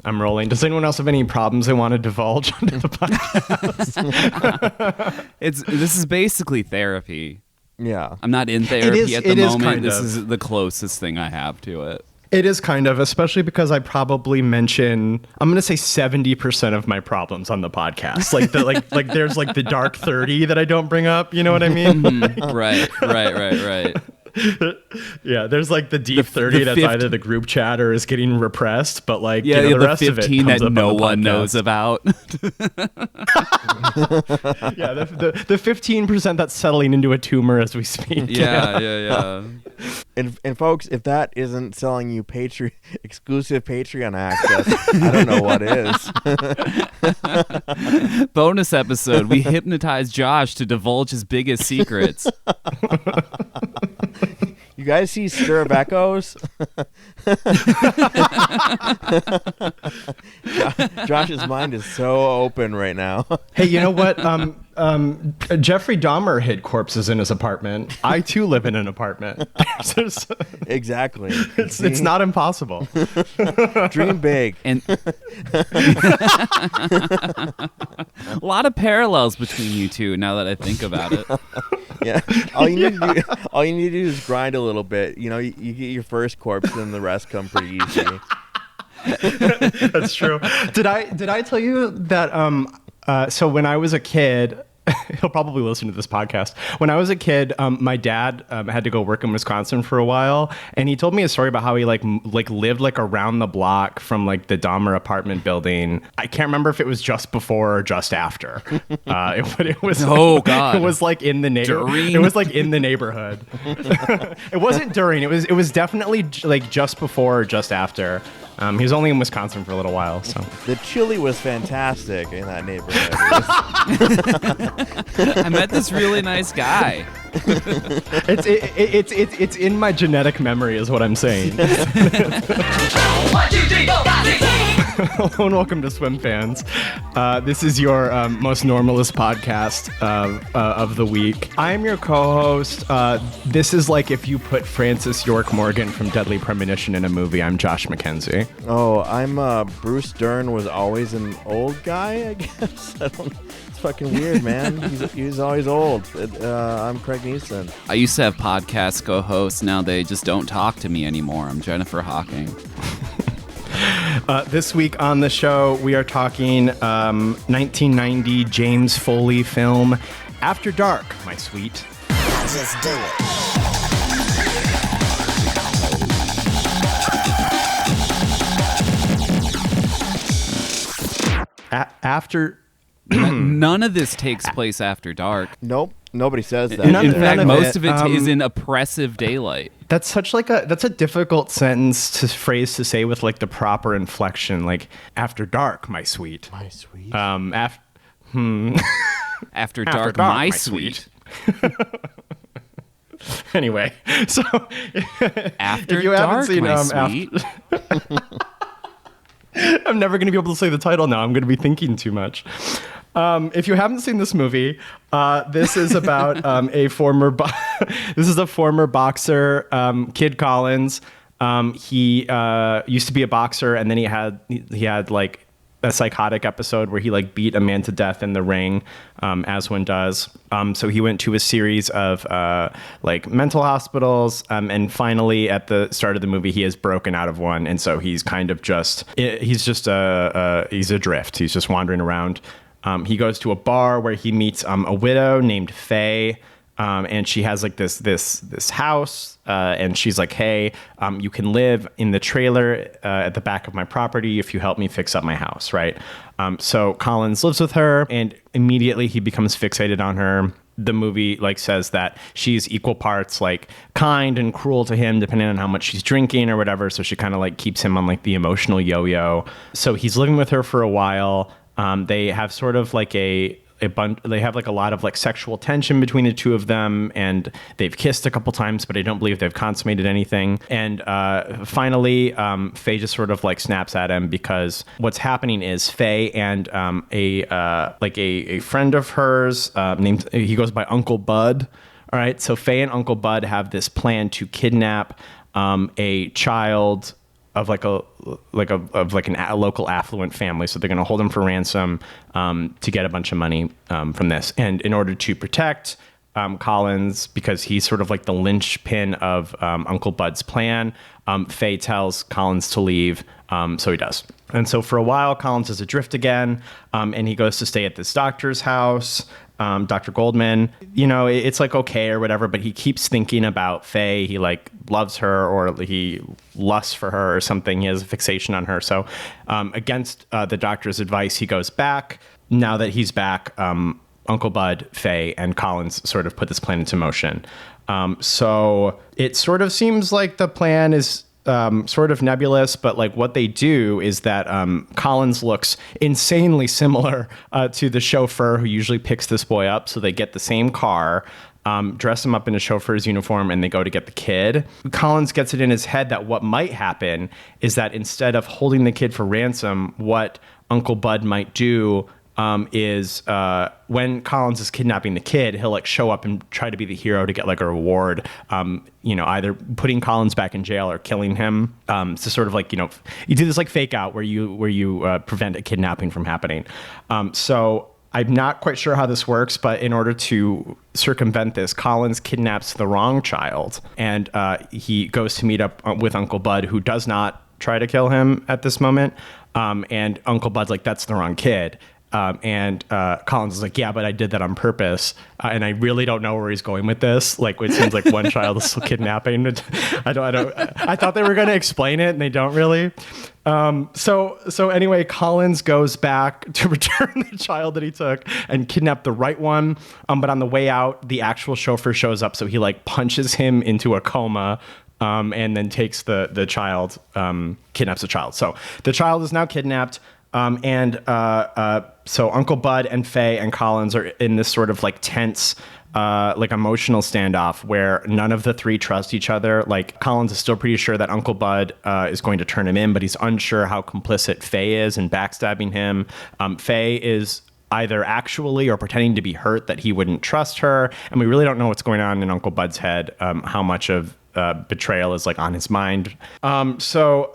I'm rolling. Does anyone else have any problems they want to divulge onto the podcast? This is basically therapy. Yeah. I'm not in therapy at the moment. This of. is the closest thing I have to it. It is kind of, especially because I probably mention, I'm going to say 70% of my problems on the podcast. Like there's like the dark 30 that I don't bring up. You know what I mean? Right. Yeah, there's like the deep 30 that's either the group chat or is getting repressed, but like the rest of it 15 comes that up no on the one podcast. knows about. Yeah, the 15% that's settling into a tumor as we speak. Yeah. And folks, if that isn't selling you exclusive Patreon access, I don't know what is. Bonus episode, we hypnotized Josh to divulge his biggest secrets. You guys see Stir of Echoes? Josh's mind is so open right now. Hey, you know what? Jeffrey Dahmer hid corpses in his apartment. I too live in an apartment. Exactly. It's not impossible. Dream big. And a lot of parallels between you two now that I think about it. Yeah. All you need to do is grind a little bit. You know, you get your first corpse and the rest come pretty easy. That's true. Did I tell you that so when I was a kid, he'll probably listen to this podcast. When I was a kid, my dad had to go work in Wisconsin for a while, and he told me a story about how he like lived like around the block from like the Dahmer apartment building. I can't remember if it was just before or just after. It was. Oh God! It was like in the neighborhood. It was like in the neighborhood. It wasn't during. It was definitely like just before or just after. He was only in Wisconsin for a little while, so. The chili was fantastic in that neighborhood. I met this really nice guy. It's in my genetic memory, is what I'm saying. Hello and welcome to Swimfans. This is your most normalist podcast of the week. I'm your co-host. This is like if you put Francis York Morgan from Deadly Premonition in a movie. I'm Josh McKenzie. Oh, I'm Bruce Dern was always an old guy, I guess. It's fucking weird, man. He's always old. I'm Craig Neeson. I used to have podcast co-hosts. Now they just don't talk to me anymore. I'm Jennifer Hawking. This week on the show, we are talking 1990 James Foley film, After Dark, my sweet. Just do it. After... None of this takes place after dark. Nope. Nobody says that. In fact, most of it it is in oppressive daylight. That's such like that's a difficult phrase to say with like the proper inflection, like after dark, my sweet. My sweet. After dark, my sweet. Anyway, so After if you dark, haven't seen my sweet. I'm never going to be able to say the title now. I'm going to be thinking too much. If you haven't seen this movie, this is about a former boxer, Kid Collins. He used to be a boxer, and then he had like a psychotic episode where he like beat a man to death in the ring, as one does. So he went to a series of like mental hospitals, and finally at the start of the movie he has broken out of one, and so he's kind of he's adrift. He's just wandering around. He goes to a bar where he meets a widow named Faye. And she has like this house, and she's like, hey, you can live in the trailer at the back of my property if you help me fix up my house, right? So Collins lives with her, and immediately he becomes fixated on her. The movie like says that she's equal parts like kind and cruel to him, depending on how much she's drinking or whatever. So she kind of like keeps him on like the emotional yo-yo. So he's living with her for a while. They have sort of like they have like a lot of like sexual tension between the two of them, and they've kissed a couple times, but I don't believe they've consummated anything. And finally, Faye just sort of like snaps at him, because what's happening is Faye and a friend of hers he goes by Uncle Bud. All right, so Faye and Uncle Bud have this plan to kidnap a child a local affluent family. So they're going to hold him for ransom to get a bunch of money from this. And in order to protect Collins, because he's sort of like the linchpin of Uncle Bud's plan, Faye tells Collins to leave, so he does. And so for a while, Collins is adrift again, and he goes to stay at this doctor's house, Dr. Goldman. You know, it's like okay or whatever, but he keeps thinking about Faye. He like loves her, or he lusts for her or something. He has a fixation on her. So against the doctor's advice, he goes back. Now that he's back, Uncle Bud, Faye, and Collins sort of put this plan into motion. So it sort of seems like the plan is sort of nebulous, but like what they do is that Collins looks insanely similar to the chauffeur who usually picks this boy up. So they get the same car, dress him up in a chauffeur's uniform, and they go to get the kid. Collins gets it in his head that what might happen is that instead of holding the kid for ransom, what Uncle Bud might do is when Collins is kidnapping the kid, he'll like show up and try to be the hero to get like a reward, either putting Collins back in jail or killing him. So sort of like, you do this like fake out where you prevent a kidnapping from happening. So I'm not quite sure how this works, but in order to circumvent this, Collins kidnaps the wrong child, and he goes to meet up with Uncle Bud, who does not try to kill him at this moment. And Uncle Bud's like, that's the wrong kid. And Collins is like, yeah, but I did that on purpose. And I really don't know where he's going with this. Like, it seems like one child is still kidnapping. I thought they were going to explain it, and they don't really. So anyway, Collins goes back to return the child that he took and kidnap the right one. But on the way out, the actual chauffeur shows up. So he like punches him into a coma. And then takes the child, kidnaps the child. So the child is now kidnapped. So Uncle Bud and Faye and Collins are in this sort of like tense, like emotional standoff where none of the three trust each other. Like Collins is still pretty sure that Uncle Bud is going to turn him in, but he's unsure how complicit Faye is in backstabbing him. Faye is either actually or pretending to be hurt that he wouldn't trust her. And we really don't know what's going on in Uncle Bud's head, how much of betrayal is like on his mind. So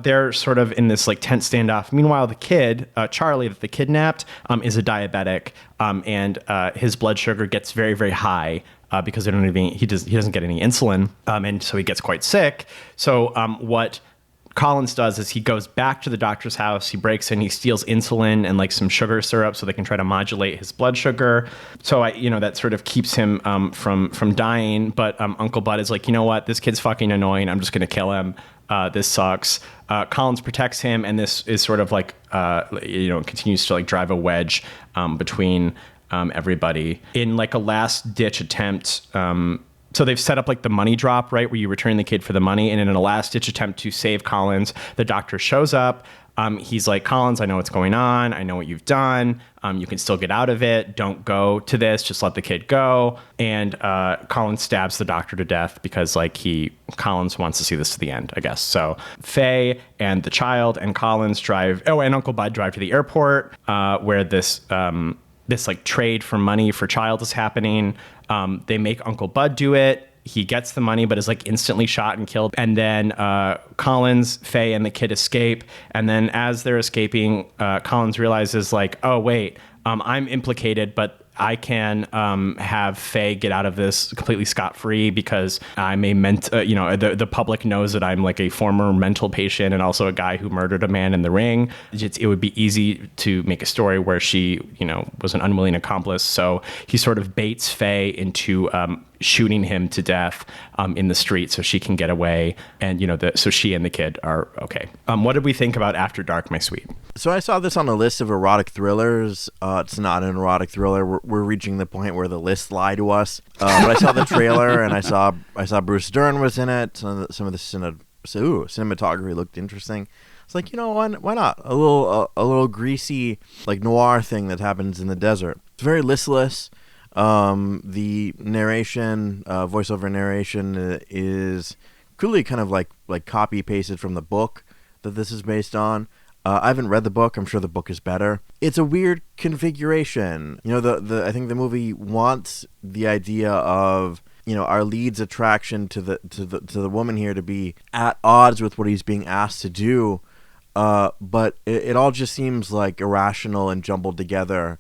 they're sort of in this like tense standoff. Meanwhile, the kid, Charlie, that they kidnapped, is a diabetic, and his blood sugar gets very, very high because he doesn't get any insulin, and so he gets quite sick. So what Collins does is he goes back to the doctor's house. He breaks in, he steals insulin and like some sugar syrup so they can try to modulate his blood sugar. So that sort of keeps him from dying. But Uncle Bud is like, you know what? This kid's fucking annoying. I'm just going to kill him. This sucks. Collins protects him. And this is sort of like, continues to like drive a wedge between everybody in like a last ditch attempt. So they've set up like the money drop, right, where you return the kid for the money. And in a last-ditch attempt to save Collins, the doctor shows up. He's like, Collins, I know what's going on. I know what you've done. You can still get out of it. Don't go to this. Just let the kid go. And Collins stabs the doctor to death because Collins wants to see this to the end, I guess. So Faye and the child and Collins and Uncle Bud drive to the airport where this like trade for money for child is happening. They make Uncle Bud do it. He gets the money, but is like instantly shot and killed. And then Collins, Faye, and the kid escape. And then as they're escaping, Collins realizes like, oh, wait, I'm implicated, but I can have Faye get out of this completely scot-free because I'm the public knows that I'm like a former mental patient and also a guy who murdered a man in the ring. It would be easy to make a story where she, was an unwilling accomplice. So he sort of baits Faye into shooting him to death in the street so she can get away. And, so she and the kid are okay. What did we think about After Dark, my sweet? So I saw this on a list of erotic thrillers. It's not an erotic thriller. We're reaching the point where the lists lie to us. But I saw the trailer and I saw Bruce Dern was in it. Some of the cinematography looked interesting. It's like, why not? A little greasy, like noir thing that happens in the desert. It's very listless. The narration, voiceover narration is clearly kind of like copy pasted from the book that this is based on. I haven't read the book. I'm sure the book is better. It's a weird configuration. I think the movie wants the idea of, our lead's attraction to the woman here to be at odds with what he's being asked to do. But it all just seems like irrational and jumbled together.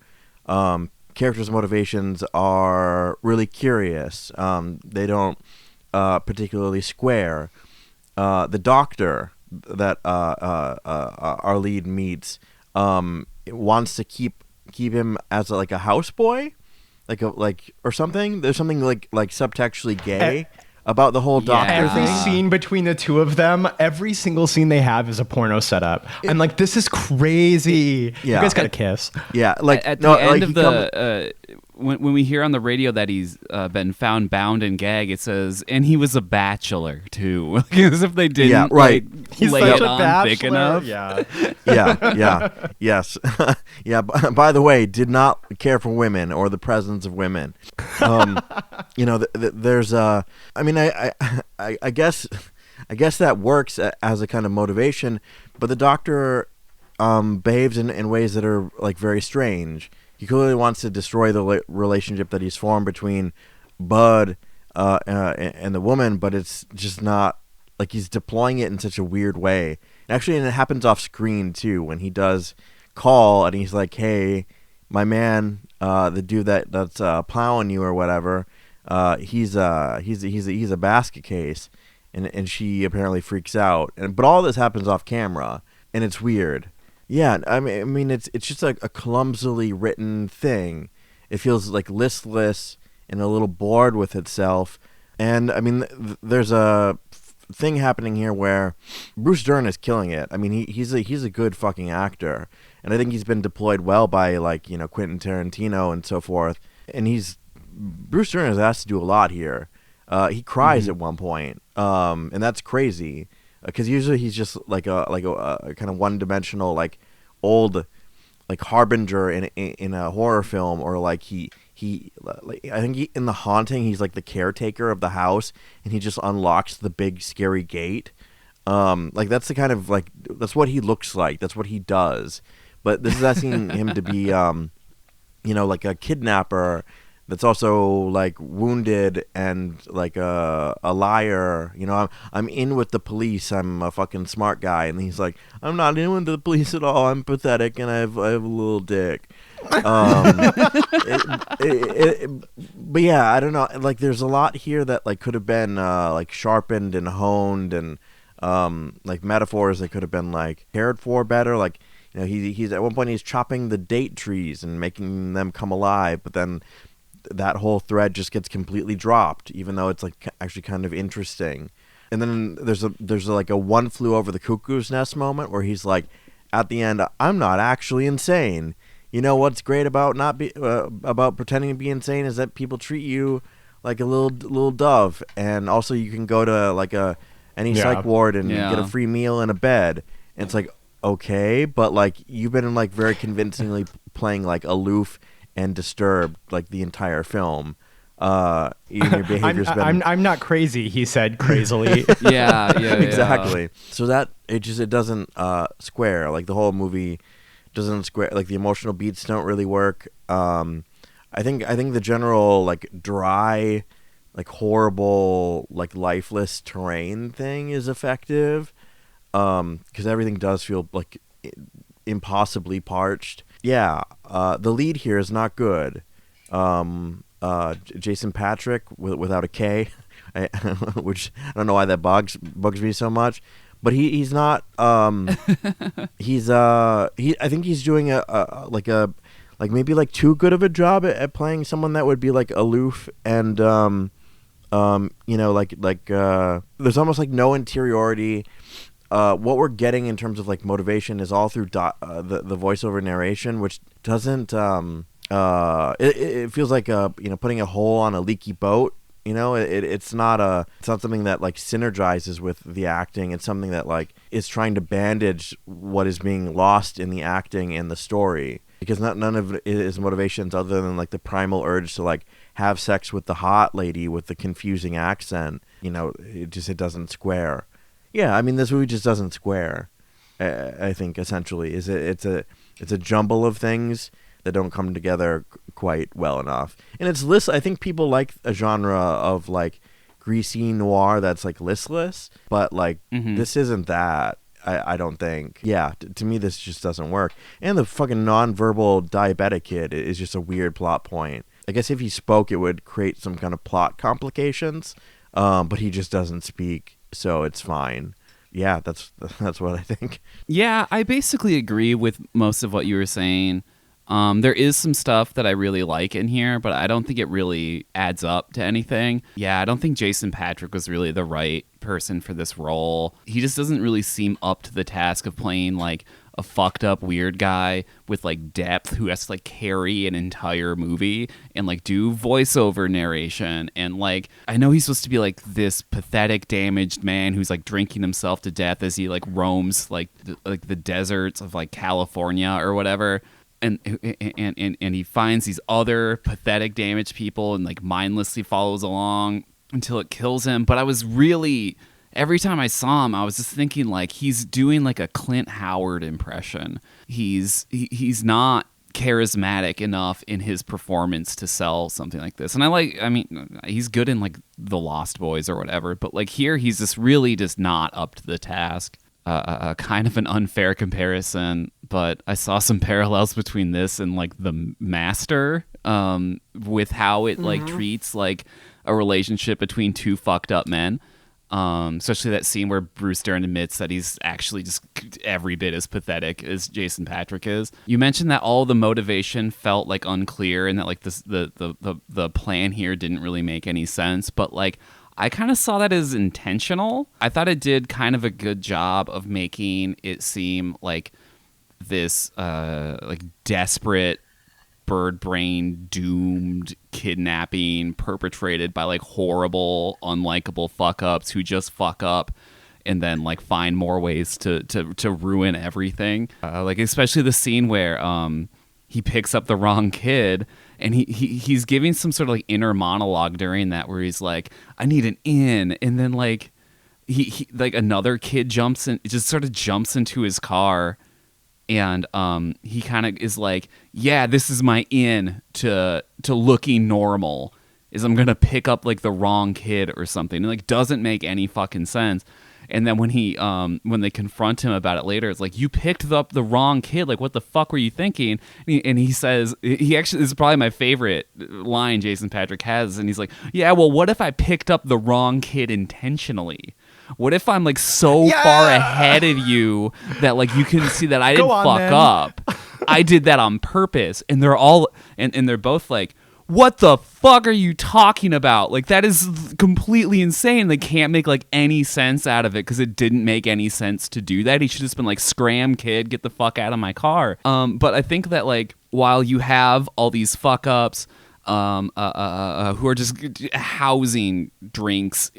Characters' motivations are really curious. They don't particularly square. The doctor that our lead meets wants to keep him as like a houseboy, or something. There's something like subtextually gay about the whole doctor Every thing. scene between the two of them, every single scene they have is a porno setup. I'm like, this is crazy. Yeah. You guys gotta kiss. Yeah, At the end of the when we hear on the radio that he's been found bound and gagged, it says, and he was a bachelor too, as if they didn't. Yeah, right. He's lay such it a on bachelor. thick enough. Yeah. Yes. Yeah. By the way, did not care for women or the presence of women. There's I mean, I guess that works as a kind of motivation, but the doctor behaves in ways that are like very strange. He clearly wants to destroy the relationship that he's formed between Bud and the woman, but it's just not like he's deploying it in such a weird way. And it happens off screen too when he does call and he's like, "Hey, my man, the dude that's plowing you or whatever, he's a basket case," and she apparently freaks out. But all this happens off camera, and it's weird. Yeah, I mean, it's just a clumsily written thing. It feels like listless and a little bored with itself. And I mean, there's a thing happening here where Bruce Dern is killing it. I mean, he's a good fucking actor, and I think he's been deployed well by Quentin Tarantino and so forth. And Bruce Dern is asked to do a lot here. He cries at one point, and that's crazy. Because usually he's just like a kind of one-dimensional, like old, like harbinger in a horror film, or like I think in The Haunting he's like the caretaker of the house, and he just unlocks the big scary gate. Like that's the kind of that's what he looks like. That's what he does. But this is asking him to be, like a kidnapper. That's also like wounded and like a liar. I'm in with the police. I'm a fucking smart guy, and he's like, I'm not in with the police at all. I'm pathetic, and I have a little dick. But yeah, I don't know. Like, there's a lot here that like could have been like sharpened and honed, and like metaphors that could have been like cared for better. Like, he's at one point he's chopping the date trees and making them come alive, but then that whole thread just gets completely dropped, even though it's like actually kind of interesting. And then there's like a One Flew Over the Cuckoo's Nest moment where he's like, at the end, I'm not actually insane. What's great about about pretending to be insane is that people treat you like a little dove, and also you can go to any psych ward and get a free meal and a bed. And it's like, okay, but like you've been like very convincingly playing like aloof and disturbed like the entire film. Your behavior's been... I'm not crazy, he said crazily. yeah, exactly. So that it doesn't square. Like the whole movie doesn't square. Like the emotional beats don't really work. I think the general like dry, like horrible, like lifeless terrain thing is effective. Because everything does feel like impossibly parched. Yeah, the lead here is not good. Jason Patrick without a K, which I don't know why that bugs me so much, but he's not. I think he's doing a maybe like too good of a job at playing someone that would be like aloof and there's almost like no interiority. What we're getting in terms of like motivation is all through the voiceover narration, which doesn't. It feels like putting a hole on a leaky boat. It's not something that like synergizes with the acting. It's something that like is trying to bandage what is being lost in the acting and the story, because none of his motivations other than like the primal urge to like have sex with the hot lady with the confusing accent. It doesn't square. Yeah, I mean, this movie just doesn't square. I think essentially it's a jumble of things that don't come together quite well enough. And it's I think people like a genre of like greasy noir that's like listless, but like this isn't that. I don't think. Yeah, to me this just doesn't work. And the fucking nonverbal diabetic kid is just a weird plot point. I guess if he spoke, it would create some kind of plot complications, but he just doesn't speak, so it's fine. Yeah, that's what I think. Yeah, I basically agree with most of what you were saying. There is some stuff that I really like in here, but I don't think it really adds up to anything. Yeah, I don't think Jason Patric was really the right person for this role. He just doesn't really seem up to the task of playing like a fucked up weird guy with like depth who has to like carry an entire movie and like do voiceover narration. And like, I know he's supposed to be like this pathetic damaged man who's like drinking himself to death as he like roams like the deserts of like California or whatever. And he finds these other pathetic damaged people and like mindlessly follows along until it kills him. But I was really, every time I saw him, I was just thinking like he's doing like a Clint Howard impression. He's not charismatic enough in his performance to sell something like this. And I mean, he's good in like The Lost Boys or whatever, but like here he's just really just not up to the task. Kind of an unfair comparison, but I saw some parallels between this and like The Master, with how it like treats like a relationship between two fucked up men. Especially that scene where Bruce Dern admits that he's actually just every bit as pathetic as Jason Patric is. You mentioned that all the motivation felt like unclear and that like the plan here didn't really make any sense, but like I kind of saw that as intentional. I thought it did kind of a good job of making it seem like this like desperate bird brain doomed kidnapping perpetrated by like horrible unlikable fuck ups who just fuck up and then like find more ways to ruin everything. Like especially the scene where he picks up the wrong kid. And he's giving some sort of like inner monologue during that where he's like, I need an in. And then like he like another kid jumps into his car and he kind of is like, yeah, this is my in to looking normal is I'm going to pick up like the wrong kid or something. It like doesn't make any fucking sense. And then when they confront him about it later, it's like, you picked up the wrong kid. Like, what the fuck were you thinking? And he says, he actually, this is probably my favorite line Jason Patric has. And he's like, yeah, well, what if I picked up the wrong kid intentionally? What if I'm like so far ahead of you that like you can see that I didn't fuck up? I did that on purpose. And they're all, and they're both like, what the fuck are you talking about? Like, that is completely insane. They can't make like any sense out of it because it didn't make any sense to do that. He should have just been like, scram, kid, get the fuck out of my car. But I think that like while you have all these fuck ups who are just housing drinks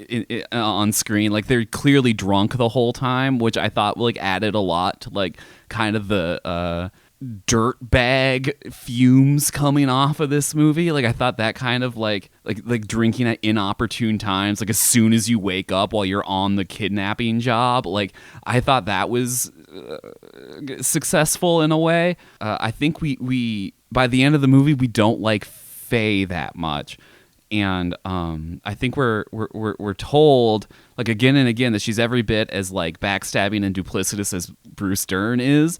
on screen, like they're clearly drunk the whole time, which I thought like added a lot to like kind of the dirt bag fumes coming off of this movie. Like I thought that kind of like drinking at inopportune times, like as soon as you wake up while you're on the kidnapping job, like I thought that was successful in a way. I think we by the end of the movie we don't like Faye that much, and I think we're told like again and again that she's every bit as like backstabbing and duplicitous as Bruce Dern is.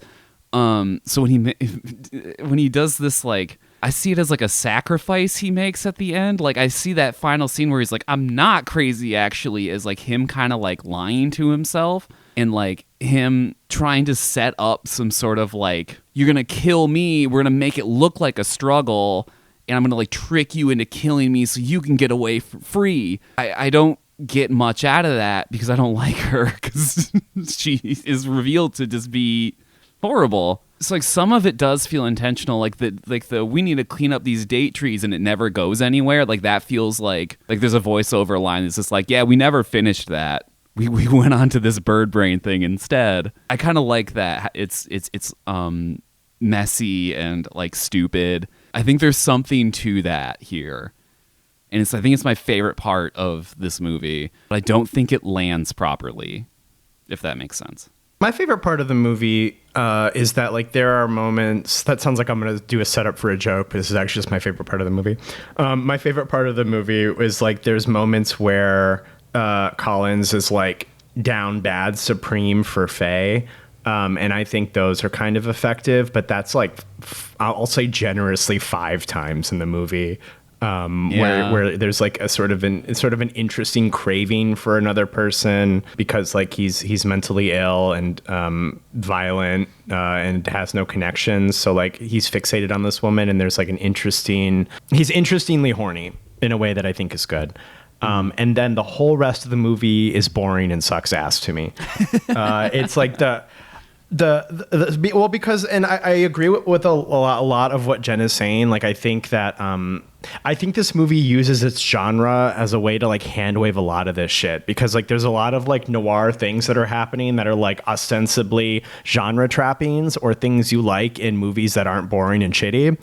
So when he does this, like, I see it as like a sacrifice he makes at the end. Like I see that final scene where he's like, I'm not crazy actually, as like him kind of like lying to himself and like him trying to set up some sort of like, you're going to kill me. We're going to make it look like a struggle. And I'm going to like trick you into killing me so you can get away free. I don't get much out of that because I don't like her because she is revealed to just be horrible. It's like some of it does feel intentional, like the we need to clean up these date trees and it never goes anywhere. Like that feels like there's a voiceover line that's just like, yeah, we never finished that. We went on to this bird brain thing instead. I kind of like that. It's messy and like stupid. I think there's something to that here. And I think it's my favorite part of this movie, but I don't think it lands properly, if that makes sense. My favorite part of the movie is that like there are moments. That sounds like I'm going to do a setup for a joke, but this is actually just my favorite part of the movie. My favorite part of the movie is like there's moments where Collins is like down bad supreme for Faye. And I think those are kind of effective, but that's like, I'll say generously 5 times in the movie, where there's like a sort of an interesting craving for another person because like he's mentally ill and violent and has no connections. So like he's fixated on this woman, and there's like he's interestingly horny in a way that I think is good. And then the whole rest of the movie is boring and sucks ass to me. It's like well, because, and I agree with a lot of what Jen is saying. Like, I think that, I think this movie uses its genre as a way to like hand wave a lot of this shit, because like there's a lot of like noir things that are happening that are like ostensibly genre trappings or things you like in movies that aren't boring and shitty.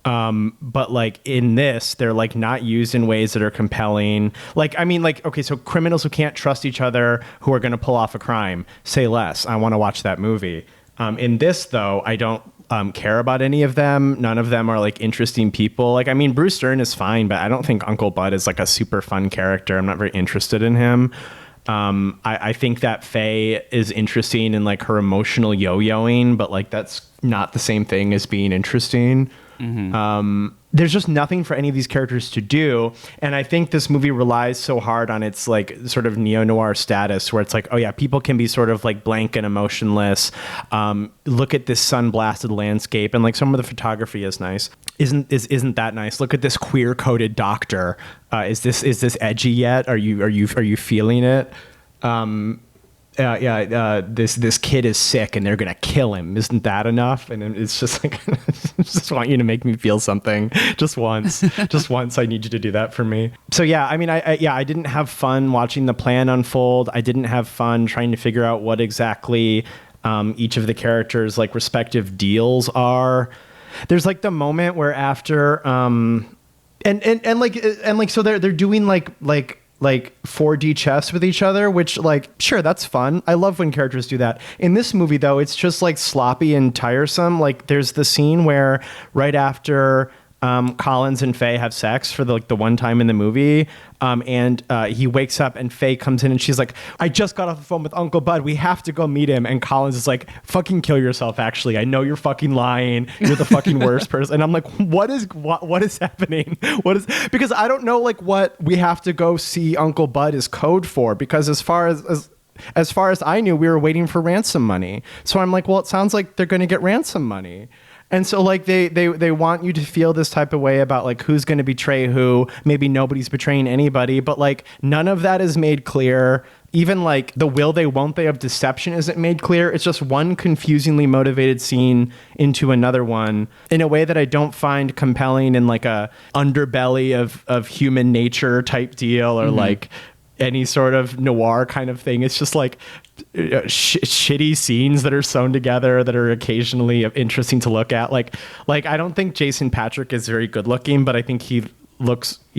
But like in this, they're like not used in ways that are compelling. Like, I mean, like, okay, so criminals who can't trust each other, who are going to pull off a crime, say less. I want to watch that movie. In this though, I don't care about any of them. None of them are like interesting people. Like, I mean, Bruce Dern is fine, but I don't think Uncle Bud is like a super fun character. I'm not very interested in him. I think that Faye is interesting in like her emotional yo-yoing, but like that's not the same thing as being interesting. Mm-hmm. There's just nothing for any of these characters to do. And I think this movie relies so hard on its like sort of neo-noir status where it's like, oh yeah, people can be sort of like blank and emotionless. Look at this sun-blasted landscape, and like some of the photography is nice. Isn't that nice? Look at this queer-coded doctor. Is this edgy yet? Are you feeling it? This kid is sick and they're gonna kill him. Isn't that enough? And it's just like, I just want you to make me feel something just once. Just once, I need you to do that for me. So yeah, I mean, I didn't have fun watching the plan unfold. I didn't have fun trying to figure out what exactly each of the characters' like respective deals are. There's like the moment where after and so they're doing like 4D chess with each other, which like, sure, that's fun. I love when characters do that. In this movie though, it's just like sloppy and tiresome. Like there's the scene where right after Collins and Faye have sex for the one time in the movie, and he wakes up and Faye comes in and she's like, I just got off the phone with Uncle Bud, we have to go meet him. And Collins is like, fucking kill yourself, actually, I know you're fucking lying, you're the fucking worst person. And I'm like, what is happening? Because I don't know like what we have to go see Uncle Bud is code for, because as far as I knew, we were waiting for ransom money. So I'm like, well, it sounds like they're going to get ransom money. And so like they want you to feel this type of way about like who's going to betray who. Maybe nobody's betraying anybody, but like none of that is made clear. Even like the will they won't they of deception isn't made clear. It's just one confusingly motivated scene into another one in a way that I don't find compelling in like a underbelly of human nature type deal, or like any sort of noir kind of thing. It's just like shitty scenes that are sewn together that are occasionally interesting to look at. Like I don't think Jason Patric is very good looking, but I think he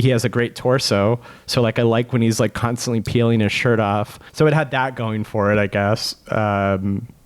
has a great torso. So like I like when he's like constantly peeling his shirt off. So it had that going for it, I guess.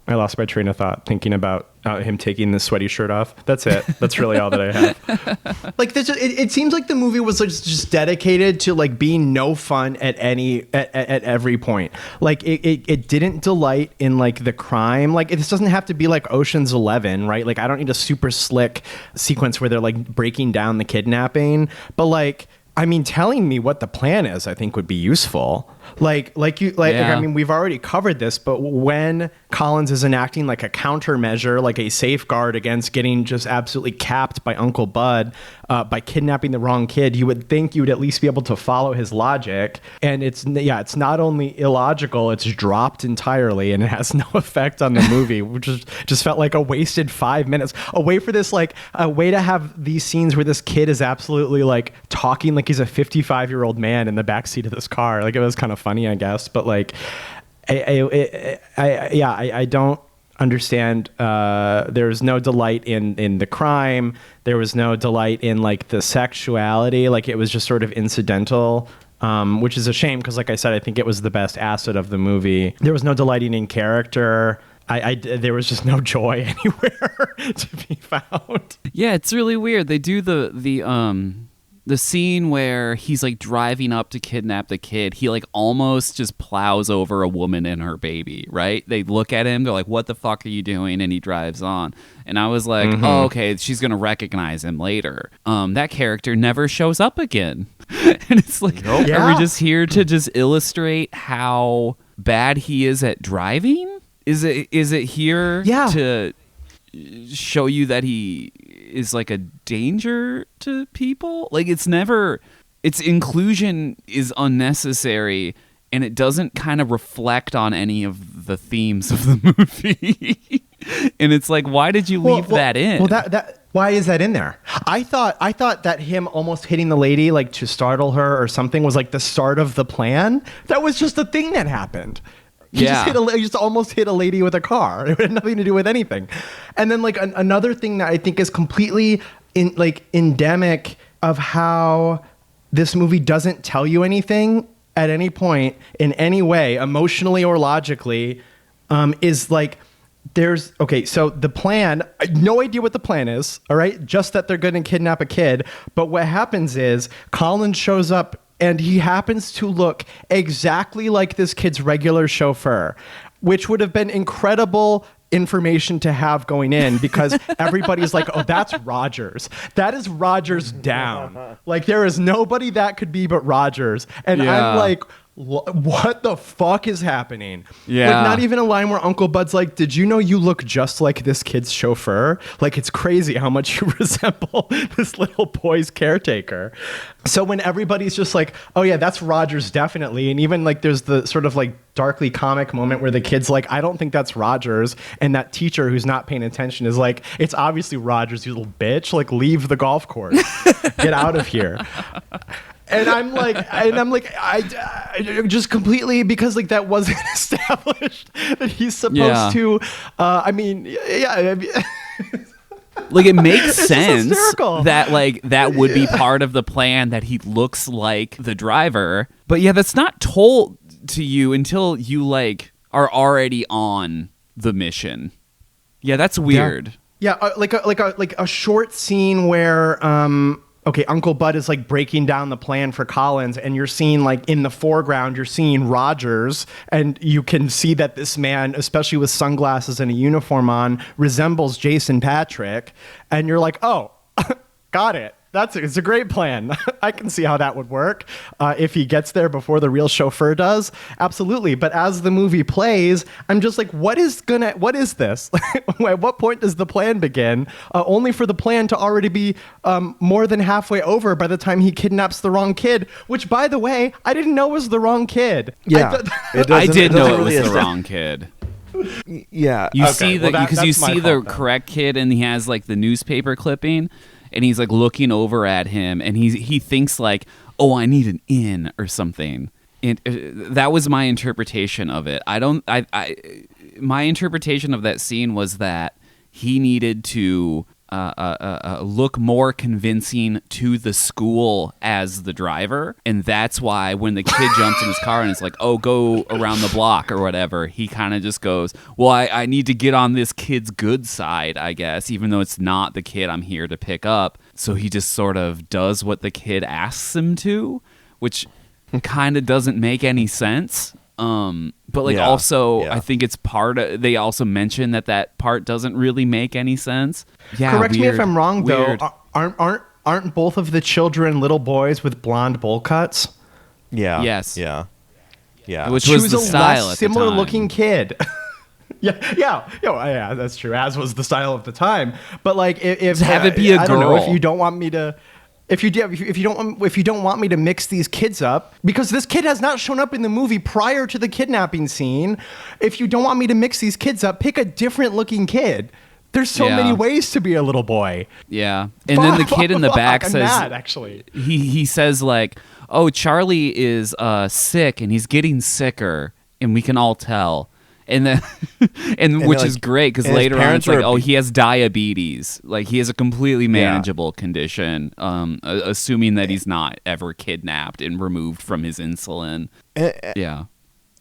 I lost my train of thought thinking about him taking the sweaty shirt off. That's it. That's really all that I have. Like this, it seems like the movie was like just dedicated to like being no fun at every point. Like it didn't delight in like the crime. Like this doesn't have to be like Ocean's 11, right? Like I don't need a super slick sequence where they're like breaking down the kidnapping, but like, I mean, telling me what the plan is, I think would be useful. I mean, we've already covered this, but when Collins is enacting like a countermeasure, like a safeguard against getting just absolutely capped by Uncle Bud by kidnapping the wrong kid, you would think you would at least be able to follow his logic. And it's not only illogical, it's dropped entirely, and it has no effect on the movie, which just felt like a wasted 5 minutes. A way to have these scenes where this kid is absolutely like talking like he's a 55-year-old man in the backseat of this car. Like it was kind of funny, I guess, but like I don't understand. There was no delight in the crime. There was no delight in like the sexuality. Like it was just sort of incidental, which is a shame because like I said, I think it was the best asset of the movie. There was no delighting in character. there was just no joy anywhere to be found. Yeah, it's really weird. They do the scene where he's like driving up to kidnap the kid. He like almost just plows over a woman and her baby, right? They look at him, they're like, what the fuck are you doing? And he drives on. And I was like, oh, okay, she's going to recognize him later. That character never shows up again. And it's like, are we just here to just illustrate how bad he is at driving? Is it here to show you that he is like a danger to people? Like its inclusion is unnecessary, and it doesn't kind of reflect on any of the themes of the movie. And it's like, why did you leave that in? Well, that why is that in there? I thought that him almost hitting the lady like to startle her or something was like the start of the plan. That was just a thing that happened. He just almost hit a lady with a car. It had nothing to do with anything. And then like another thing that I think is completely endemic of how this movie doesn't tell you anything at any point in any way, emotionally or logically, is like so the plan, no idea what the plan is, all right? Just that they're going to kidnap a kid. But what happens is Colin shows up and he happens to look exactly like this kid's regular chauffeur, which would have been incredible information to have going in because everybody's like, oh, that's Rogers. That is Rogers down. Like there is nobody that could be but Rogers. And I'm like, what the fuck is happening? Yeah. Like not even a line where Uncle Bud's like, did you know you look just like this kid's chauffeur? Like it's crazy how much you resemble this little boy's caretaker. So when everybody's just like, oh yeah, that's Rogers definitely. And even like there's the sort of like darkly comic moment where the kid's like, I don't think that's Rogers. And that teacher who's not paying attention is like, it's obviously Rogers, you little bitch. Like leave the golf course. Get out of here. And I'm like, I just completely, because like that wasn't established that he's supposed to, like it makes sense hysterical. that like that would be part of the plan, that he looks like the driver. But yeah, that's not told to you until you like are already on the mission. Yeah, that's weird. Yeah, like a short scene where Uncle Bud is like breaking down the plan for Collins, and you're seeing like in the foreground, you're seeing Rogers, and you can see that this man, especially with sunglasses and a uniform on, resembles Jason Patrick, and you're like, oh, got it. It's a great plan. I can see how that would work if he gets there before the real chauffeur does. Absolutely. But as the movie plays, I'm just like, what is this? At what point does the plan begin? Only for the plan to already be more than halfway over by the time he kidnaps the wrong kid, which, by the way, I didn't know was the wrong kid. Yeah. I did know it was the wrong kid. Yeah. You see the correct kid, and he has like the newspaper clipping. And he's like looking over at him, and he thinks like, oh, I need an in or something. And that was my interpretation of it. My interpretation of that scene was that he needed to look more convincing to the school as the driver, and that's why when the kid jumps in his car and it's like, oh, go around the block or whatever, he kind of just goes, well, I need to get on this kid's good side, I guess, even though it's not the kid I'm here to pick up. So he just sort of does what the kid asks him to, which kind of doesn't make any sense. But like I think it's part of, they also mention that part doesn't really make any sense. Yeah. Correct me if I'm wrong though. Aren't both of the children little boys with blonde bowl cuts? Yeah. Yes. Yeah. Yeah. Which was the style at the similar time. looking kid. Yeah, that's true. As was the style of the time. But like, if have it be a girl. I don't know, if you don't want me to. If you don't want me to mix these kids up, because this kid has not shown up in the movie prior to the kidnapping scene. If you don't want me to mix these kids up, pick a different looking kid. There's so many ways to be a little boy. Yeah. And then the kid in the back says, mad, actually. He says like, oh, Charlie is sick and he's getting sicker and we can all tell. And then, which is great because later on it's like, oh, he has diabetes. Like he has a completely manageable condition, assuming that he's not ever kidnapped and removed from his insulin. Yeah.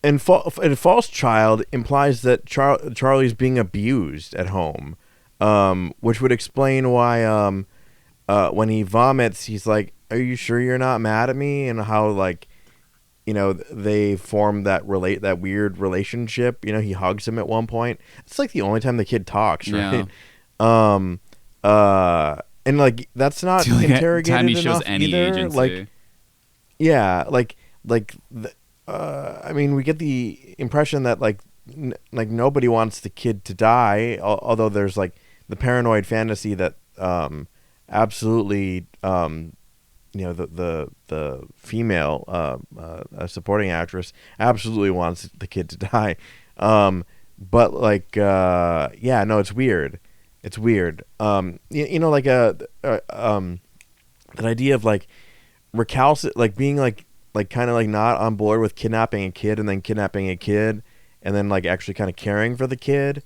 and false child implies that Charlie's being abused at home, which would explain why when he vomits, he's like, "Are you sure you're not mad at me?" And how, like, they form that weird relationship. He hugs him at one point. It's like the only time the kid talks, right? Yeah. And like that's not interrogated time he enough shows any either. agency. Like, yeah, I mean, we get the impression that like nobody wants the kid to die, although there's like the paranoid fantasy that absolutely the female supporting actress absolutely wants the kid to die, but like yeah, no, it's weird. It's weird. Like that idea of like recalcitrant, like being like kind of like not on board with kidnapping a kid and then kidnapping a kid and then like actually kind of caring for the kid,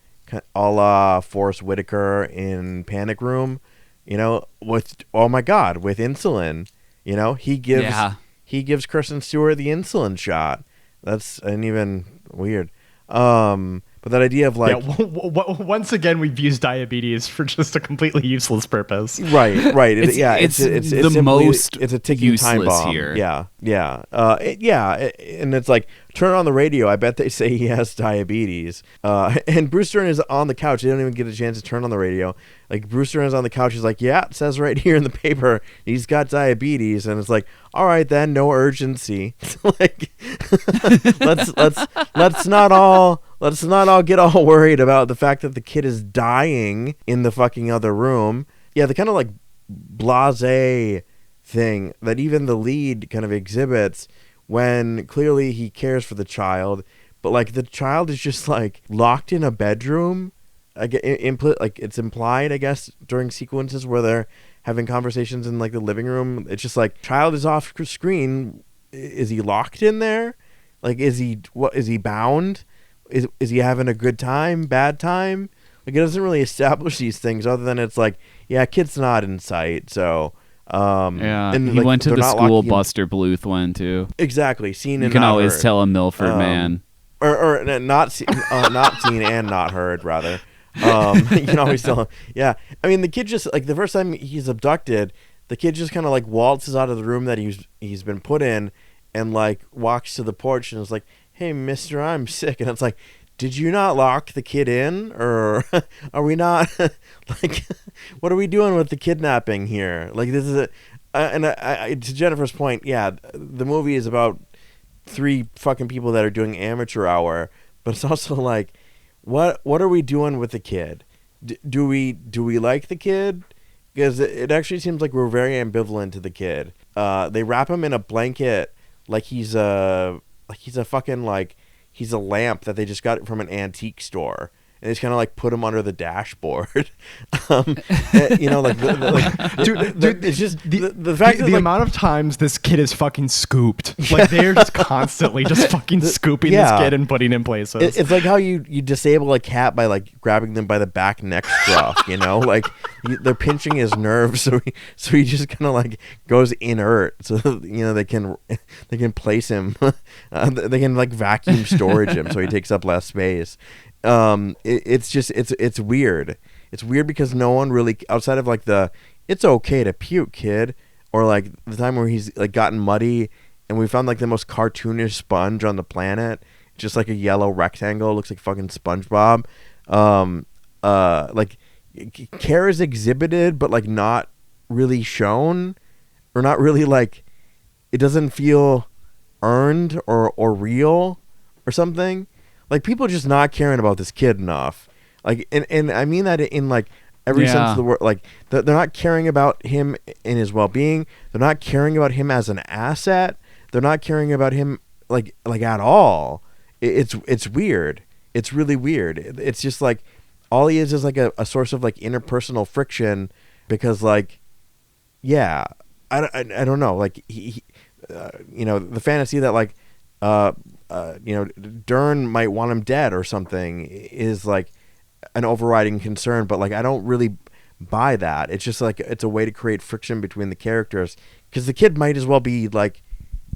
a la Forrest Whitaker in Panic Room, with, oh my God, with insulin, he gives Kristen Stewart the insulin shot. That's an even weird. But that idea of like, once again, we've used diabetes for just a completely useless purpose. Right. It's a ticking time bomb here. Yeah. And it's like, turn on the radio. I bet they say he has diabetes. And Bruce Dern is on the couch. They don't even get a chance to turn on the radio. Like, Bruce Dern is on the couch. He's like, yeah, it says right here in the paper he's got diabetes. And it's like, all right then, no urgency. Like, let's not all get all worried about the fact that the kid is dying in the fucking other room. Yeah, the kind of like blasé thing that even the lead kind of exhibits when clearly he cares for the child, but like the child is just like locked in a bedroom. Like it's implied, I guess, during sequences where they're having conversations in like the living room. It's just like, child is off screen. Is he locked in there? Like, is he bound? Is he having a good time, bad time? Like, it doesn't really establish these things other than it's like, yeah, kid's not in sight. So, and he went to the school Buster Bluth went to. Exactly. Seen and you can not always heard. tell a Milford man. Or not seen and not heard, rather. You can always tell. Yeah. I mean, the kid just, like, the first time he's abducted, the kid just kind of like waltzes out of the room that he's been put in and like walks to the porch and is like, "Hey, mister, I'm sick." And it's like, did you not lock the kid in? Or are we not, like, what are we doing with the kidnapping here? Like, this is to Jennifer's point, yeah, the movie is about 3 fucking people that are doing amateur hour, but it's also like, what are we doing with the kid? Do we like the kid? Because it actually seems like we're very ambivalent to the kid. They wrap him in a blanket like he's a fucking, like, he's a lamp that they just got from an antique store, and they just kind of like put him under the dashboard. Dude, it's just the fact that the like, amount of times this kid is fucking scooped. Like, they're just constantly just fucking scooping this kid and putting him places. It's like how you disable a cat by like grabbing them by the back neck scruff. Like they're pinching his nerves, so he just kind of like goes inert. So they can place him. They can like vacuum storage him so he takes up less space. It's weird. It's weird because no one really, outside of like the "it's okay to puke, kid," or like the time where he's like gotten muddy and we found like the most cartoonish sponge on the planet, just like a yellow rectangle, looks like fucking SpongeBob. Like, care is exhibited but like not really shown, or not really, like, it doesn't feel earned or real or something. Like, people just not caring about this kid enough. Like, and I mean that in like every sense of the word. Like, they're not caring about him and his well-being. They're not caring about him as an asset. They're not caring about him like at all. It's weird. It's really weird. It's just like all he is like a source of like interpersonal friction, because like, yeah, I don't know. Like he the fantasy that like Dern might want him dead or something is like an overriding concern, but like I don't really buy that. It's just like it's a way to create friction between the characters, because the kid might as well be like,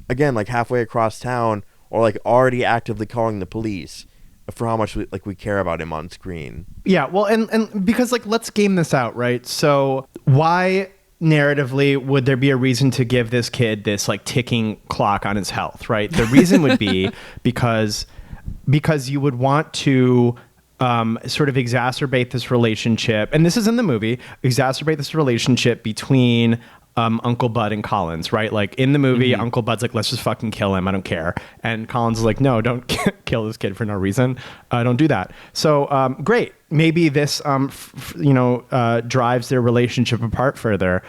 again, like halfway across town or like already actively calling the police for how much we care about him on screen. Yeah, well, and because like let's game this out, right? So why narratively would there be a reason to give this kid this like ticking clock on his health, right? The reason would be because you would want to sort of exacerbate this relationship, and this is in the movie, exacerbate this relationship between Uncle Bud and Collins, right? Like in the movie, Uncle Bud's like, let's just fucking kill him. I don't care. And Collins is like, no, don't kill this kid for no reason. Don't do that. So great. Maybe this, drives their relationship apart further,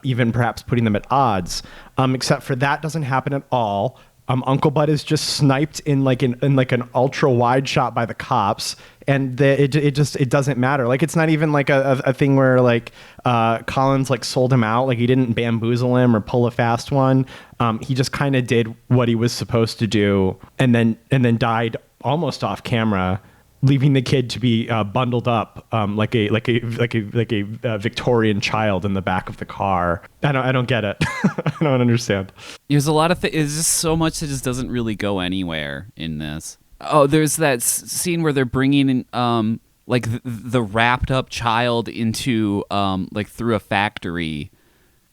even perhaps putting them at odds. Except for that doesn't happen at all. Uncle Bud is just sniped in an ultra wide shot by the cops, and it doesn't matter. Like it's not even like a thing where like Collins like sold him out. Like he didn't bamboozle him or pull a fast one. He just kind of did what he was supposed to do, and then died almost off camera, leaving the kid to be bundled up like a Victorian child in the back of the car. I don't get it. I don't understand. There's a lot of things. There's just so much that just doesn't really go anywhere in this. Oh, there's that scene where they're bringing in the wrapped up child into through a factory,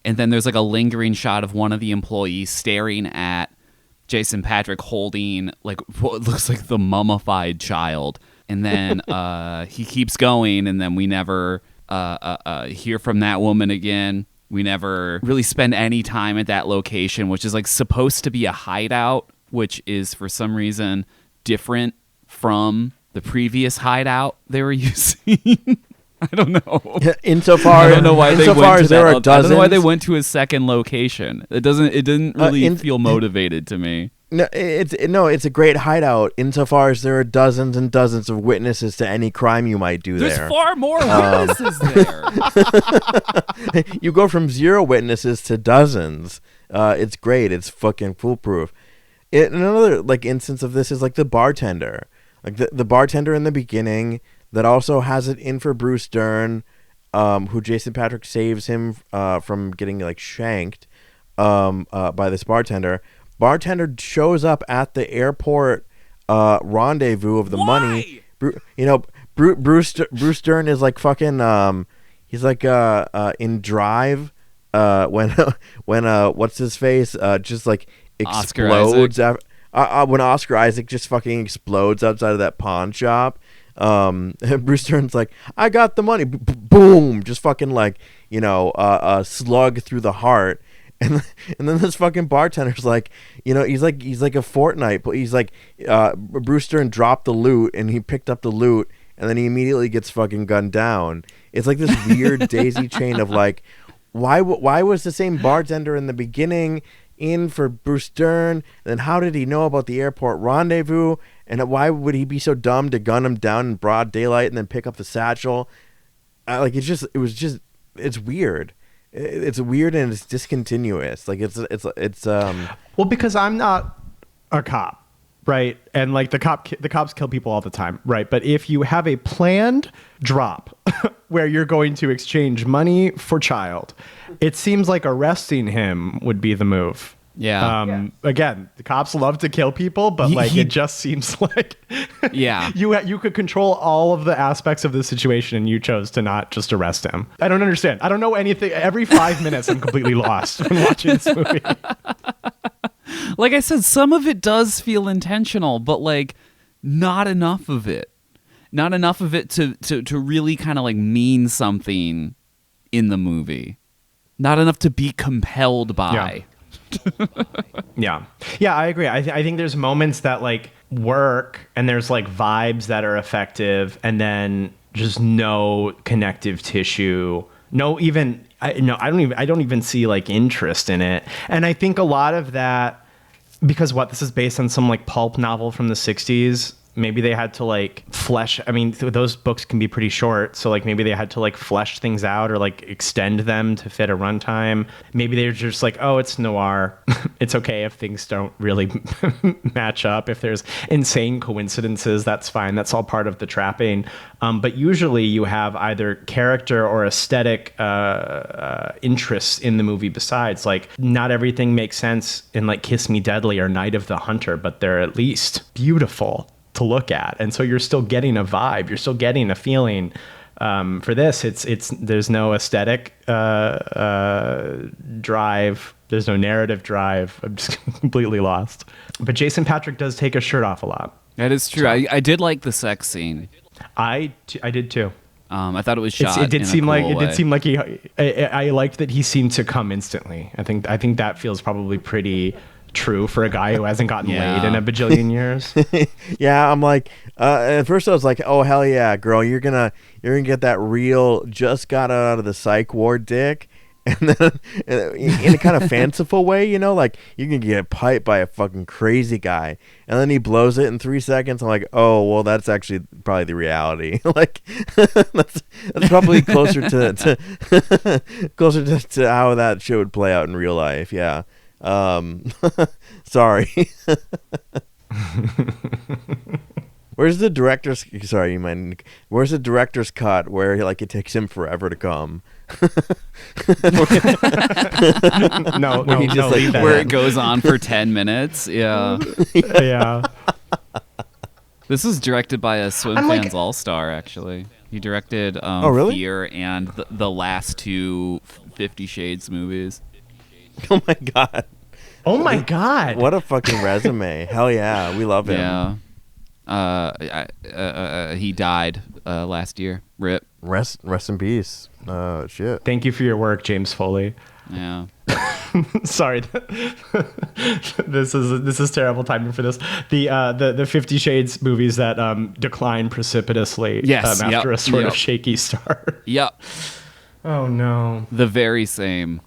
and then there's like a lingering shot of one of the employees staring at Jason Patric holding like what looks like the mummified child. And then he keeps going, and then we never hear from that woman again. We never really spend any time at that location, which is like supposed to be a hideout, which is for some reason different from the previous hideout they were using. I don't know. Insofar, I don't know why they went to there that. are dozens. I don't know why they went to a second location. It didn't really feel motivated to me. No, it's a great hideout insofar as there are dozens and dozens of witnesses to any crime you might do there. There's far more witnesses there. You go from 0 witnesses to dozens. It's great. It's fucking foolproof. Another like instance of this is like the bartender. Like the bartender in the beginning that also has it in for Bruce Dern, who Jason Patric saves him from getting like shanked by this bartender. Bartender shows up at the airport rendezvous of the money. Bruce Dern is like fucking he's like in Drive when what's his face just like explodes when Oscar Isaac just fucking explodes outside of that pawn shop. Bruce Dern's like, I got the money, boom, just fucking like a slug through the heart. And then this fucking bartender's like, he's like a Fortnite, but he's like, Bruce Dern dropped the loot and he picked up the loot and then he immediately gets fucking gunned down. It's like this weird daisy chain of like, why was the same bartender in the beginning in for Bruce Dern? And then how did he know about the airport rendezvous? And why would he be so dumb to gun him down in broad daylight and then pick up the satchel? It's weird. It's weird and it's discontinuous. Like it's well, because I'm not a cop, right? And like the cops kill people all the time, right? But if you have a planned drop where you're going to exchange money for child, it seems like arresting him would be the move. Yeah. Again, the cops love to kill people, but it just seems like you could control all of the aspects of the situation and you chose to not just arrest him. I don't understand. I don't know anything. Every 5 minutes I'm completely lost when watching this movie. Like I said, some of it does feel intentional, but like not enough of it. Not enough of it to really kind of like mean something in the movie. Not enough to be compelled by. Yeah. Yeah, I agree. I think there's moments that like work and there's like vibes that are effective and then just no connective tissue. I don't even see like interest in it. And I think a lot of that, because this is based on some like pulp novel from the 60s. maybe they had to like flesh. I mean, those books can be pretty short. So like maybe they had to like flesh things out or like extend them to fit a runtime. Maybe they're just like, oh, it's noir. It's okay if things don't really match up. If there's insane coincidences, that's fine. That's all part of the trapping. But usually you have either character or aesthetic interests in the movie besides. Like not everything makes sense in like Kiss Me Deadly or Night of the Hunter, but they're at least beautiful to look at. And so you're still getting a vibe. You're still getting a feeling. For this, it's there's no aesthetic drive. There's no narrative drive. I'm just completely lost. But Jason Patric does take his shirt off a lot. That is true. I did like the sex scene. I did too. I thought it was shot. It did in seem a like cool it way. did seem like he. I liked that he seemed to come instantly. I think that feels probably pretty true for a guy who hasn't gotten laid in a bajillion years. Yeah, I'm like, at first I was like, oh hell yeah, girl, you're gonna get that real just got out of the psych ward dick, and then in a kind of fanciful way, you know, like you're gonna get piped by a fucking crazy guy, and then he blows it in 3 seconds. I'm like, oh well, that's actually probably the reality. Like that's probably closer to closer to how that shit would play out in real life. Yeah. Sorry. Where's the director's? Sorry, you mind? Where's the director's cut where like it takes him forever to come? No, he just, like, leave that Where in. it goes on for 10 minutes. Yeah. Yeah. This was directed by a Swimfans like- all-star, actually. He directed really? Fear and the last two 50 Shades movies. Oh my god. Oh my god. What a fucking resume. Hell yeah, we love him. Yeah. He died last year. RIP. Rest in peace. Shit. Thank you for your work, James Foley. Yeah. Sorry, this is terrible timing for this. The 50 Shades movies that decline precipitously Yes, after yep, a sort yep. of shaky start. Yep. Oh no. The very same.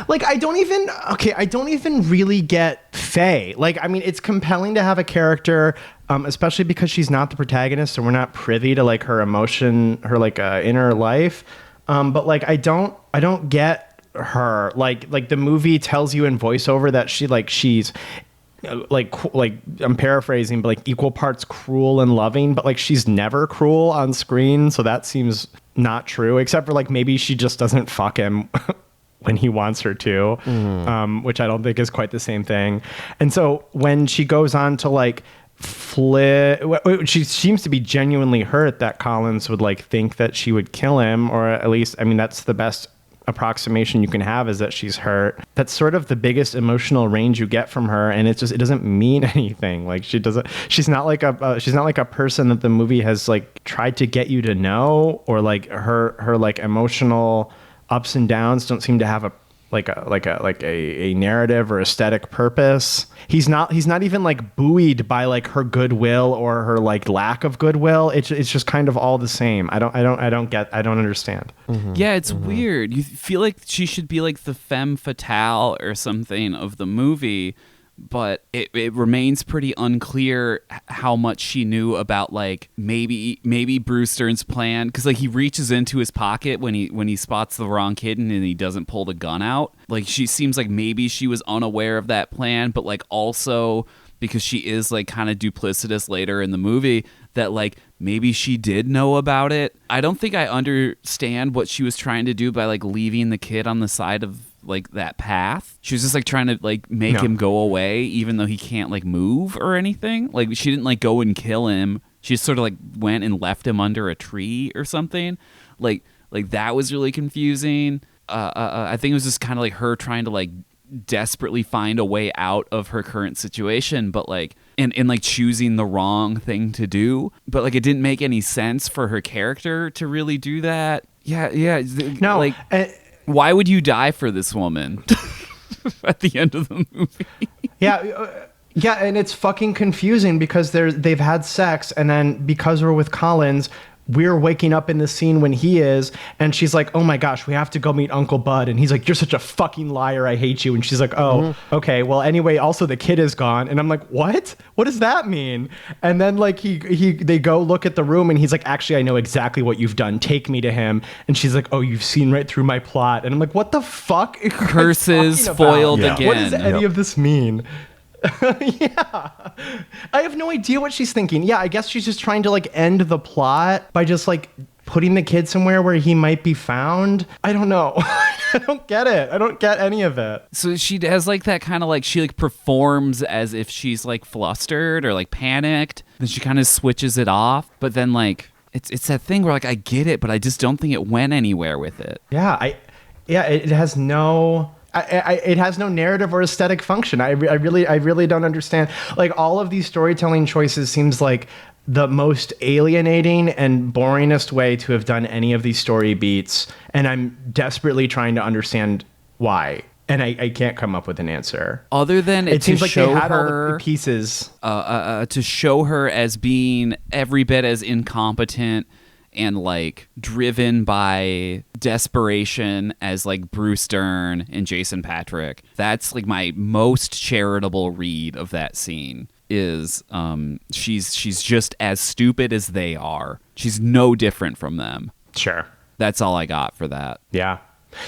Like I don't even really get Faye. Like I mean, it's compelling to have a character, especially because she's not the protagonist, and we're not privy to like her emotion, her like inner life. But like I don't get her. Like the movie tells you in voiceover that she's like I'm paraphrasing, but like equal parts cruel and loving, but like she's never cruel on screen, so that seems not true, except for like maybe she just doesn't fuck him when he wants her to, which I don't think is quite the same thing. And so when she goes on to like she seems to be genuinely hurt that Collins would like think that she would kill him, or at least, I mean, that's the best approximation you can have, is that she's hurt. That's sort of the biggest emotional range you get from her, and it doesn't mean anything. Like she's not like a person that the movie has like tried to get you to know, or like her like emotional ups and downs don't seem to have a narrative or aesthetic purpose. He's not even like buoyed by like her goodwill or her like lack of goodwill. It's just kind of all the same. I don't understand. Mm-hmm. Yeah, it's weird. You feel like she should be like the femme fatale or something of the movie, but it remains pretty unclear how much she knew about like maybe Bruce Dern's plan, because like he reaches into his pocket when he spots the wrong kid and he doesn't pull the gun out. Like she seems like maybe she was unaware of that plan, but like also because she is like kind of duplicitous later in the movie, that like maybe she did know about it. I don't think I understand what she was trying to do by like leaving the kid on the side of like that path. She was just like trying to like make him go away, even though he can't like move or anything. Like she didn't like go and kill him. She just sort of like went and left him under a tree or something. Like that was really confusing. I think it was just kind of like her trying to like desperately find a way out of her current situation, but like and like choosing the wrong thing to do. But like it didn't make any sense for her character to really do that. Yeah. No, like why would you die for this woman at the end of the movie? Yeah, and it's fucking confusing because they've had sex, and then because we're with Collins, we're waking up in the scene when he is, and she's like, oh my gosh, we have to go meet Uncle Bud. And he's like, you're such a fucking liar. I hate you. And she's like, oh, okay. Well, anyway, also the kid is gone. And I'm like, what? What does that mean? And then like they go look at the room and he's like, actually, I know exactly what you've done. Take me to him. And she's like, oh, you've seen right through my plot. And I'm like, what the fuck? Curses foiled again. What does any of this mean? Yeah, I have no idea what she's thinking. Yeah, I guess she's just trying to like end the plot by just like putting the kid somewhere where he might be found. I don't know. I don't get it. I don't get any of it. So she has like that kind of like, she like performs as if she's like flustered or like panicked. Then she kind of switches it off. But then like, it's that thing where like, I get it, but I just don't think it went anywhere with it. Yeah, it has no... it has no narrative or aesthetic function. I really don't understand. Like all of these storytelling choices seems like the most alienating and boringest way to have done any of these story beats. And I'm desperately trying to understand why. And I can't come up with an answer. Other than it seems like they had her, all the pieces. To show her as being every bit as incompetent and like driven by desperation as like Bruce Dern and Jason Patric. That's like my most charitable read of that scene is she's just as stupid as they are. She's no different from them. Sure. That's all I got for that. Yeah.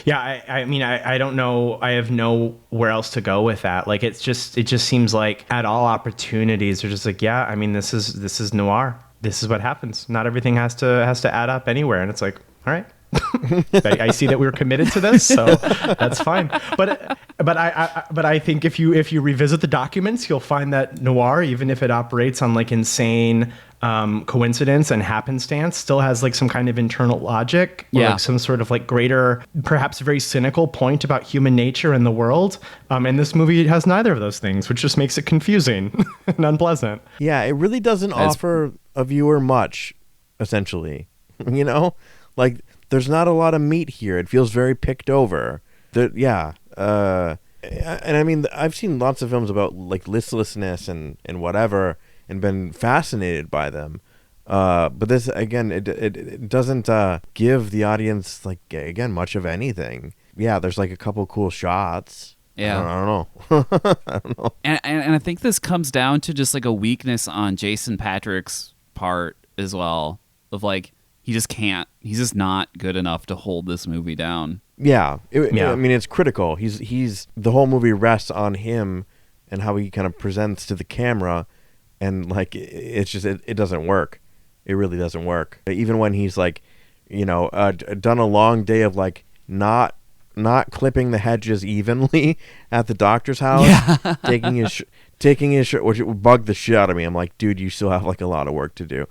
Yeah, I mean, I don't know. I have nowhere else to go with that. Like, it just seems like at all opportunities, they're just like, yeah, I mean, this is noir. This is what happens. Not everything has to add up anywhere. And it's like, all right, I see that we're committed to this, so that's fine. But I think if you revisit the documents, you'll find that noir, even if it operates on like insane coincidence and happenstance, still has like some kind of internal logic, or like some sort of like greater, perhaps very cynical point about human nature and the world. And this movie has neither of those things, which just makes it confusing and unpleasant. Yeah, it really doesn't offer a viewer much, essentially. You know, like there's not a lot of meat here. It feels very picked over. And I mean, I've seen lots of films about like listlessness and whatever, and been fascinated by them. But this, again, it doesn't give the audience, like, again, much of anything. Yeah, there's like a couple cool shots. Yeah. I don't know. I don't know. And I think this comes down to just like a weakness on Jason Patric's part as well, of like, he just can't. He's just not good enough to hold this movie down. Yeah. I mean, it's critical. He's the whole movie rests on him and how he kind of presents to the camera. And like, it's just, it doesn't work. It really doesn't work. Even when he's like, you know, done a long day of like not clipping the hedges evenly at the doctor's house, taking his shirt, which would bug the shit out of me. I'm like, dude, you still have like a lot of work to do.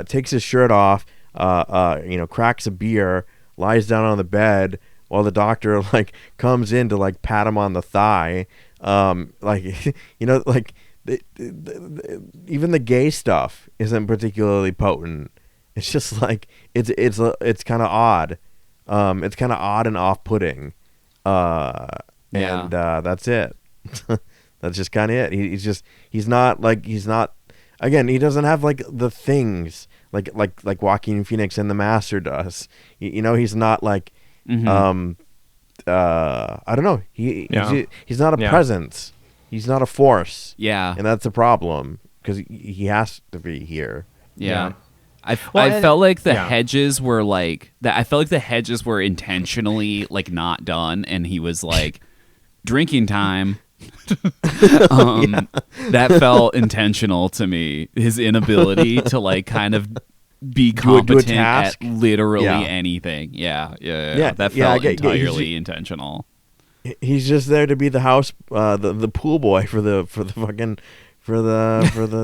Takes his shirt off, you know, cracks a beer, lies down on the bed while the doctor like comes in to like pat him on the thigh. Like, you know, like, even the gay stuff isn't particularly potent. It's just like it's kind of odd. It's kind of odd and off-putting. And that's it. That's just kind of it. He's not. Again, he doesn't have like the things like Joaquin Phoenix in The Master does. You know, he's not like I don't know. He's not a presence. He's not a force. Yeah. And that's a problem because he has to be here. Yeah. I felt like the hedges were like that. I felt like the hedges were intentionally like not done, and he was like drinking time. That felt intentional to me. His inability to like kind of be competent at literally anything. Yeah. That felt entirely intentional. He's just there to be the house, the pool boy for the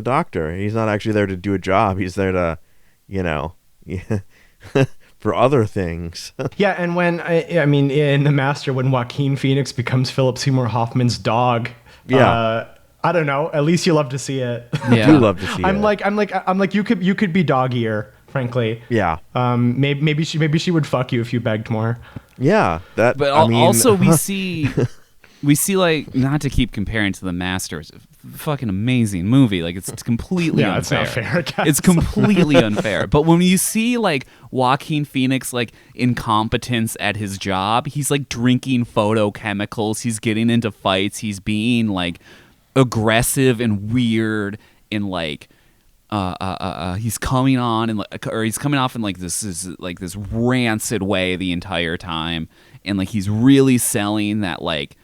doctor. He's not actually there to do a job. He's there to, you know, for other things. Yeah, and when I mean, in The Master, when Joaquin Phoenix becomes Philip Seymour Hoffman's dog, I don't know. At least you love to see it. Yeah, I do love to see it. I'm like, you could be dog ear, frankly. Yeah. Maybe she would fuck you if you begged more. Yeah, also we see we see, like, not to keep comparing to The Master, it's a fucking amazing movie. Like, it's completely unfair. It's not fair, I guess. It's completely unfair. But when you see, like, Joaquin Phoenix, like, incompetence at his job, he's, like, drinking photochemicals, he's getting into fights, he's being, like, aggressive and weird and, like, he's coming on and or he's coming off in like this rancid way the entire time, and like he's really selling that like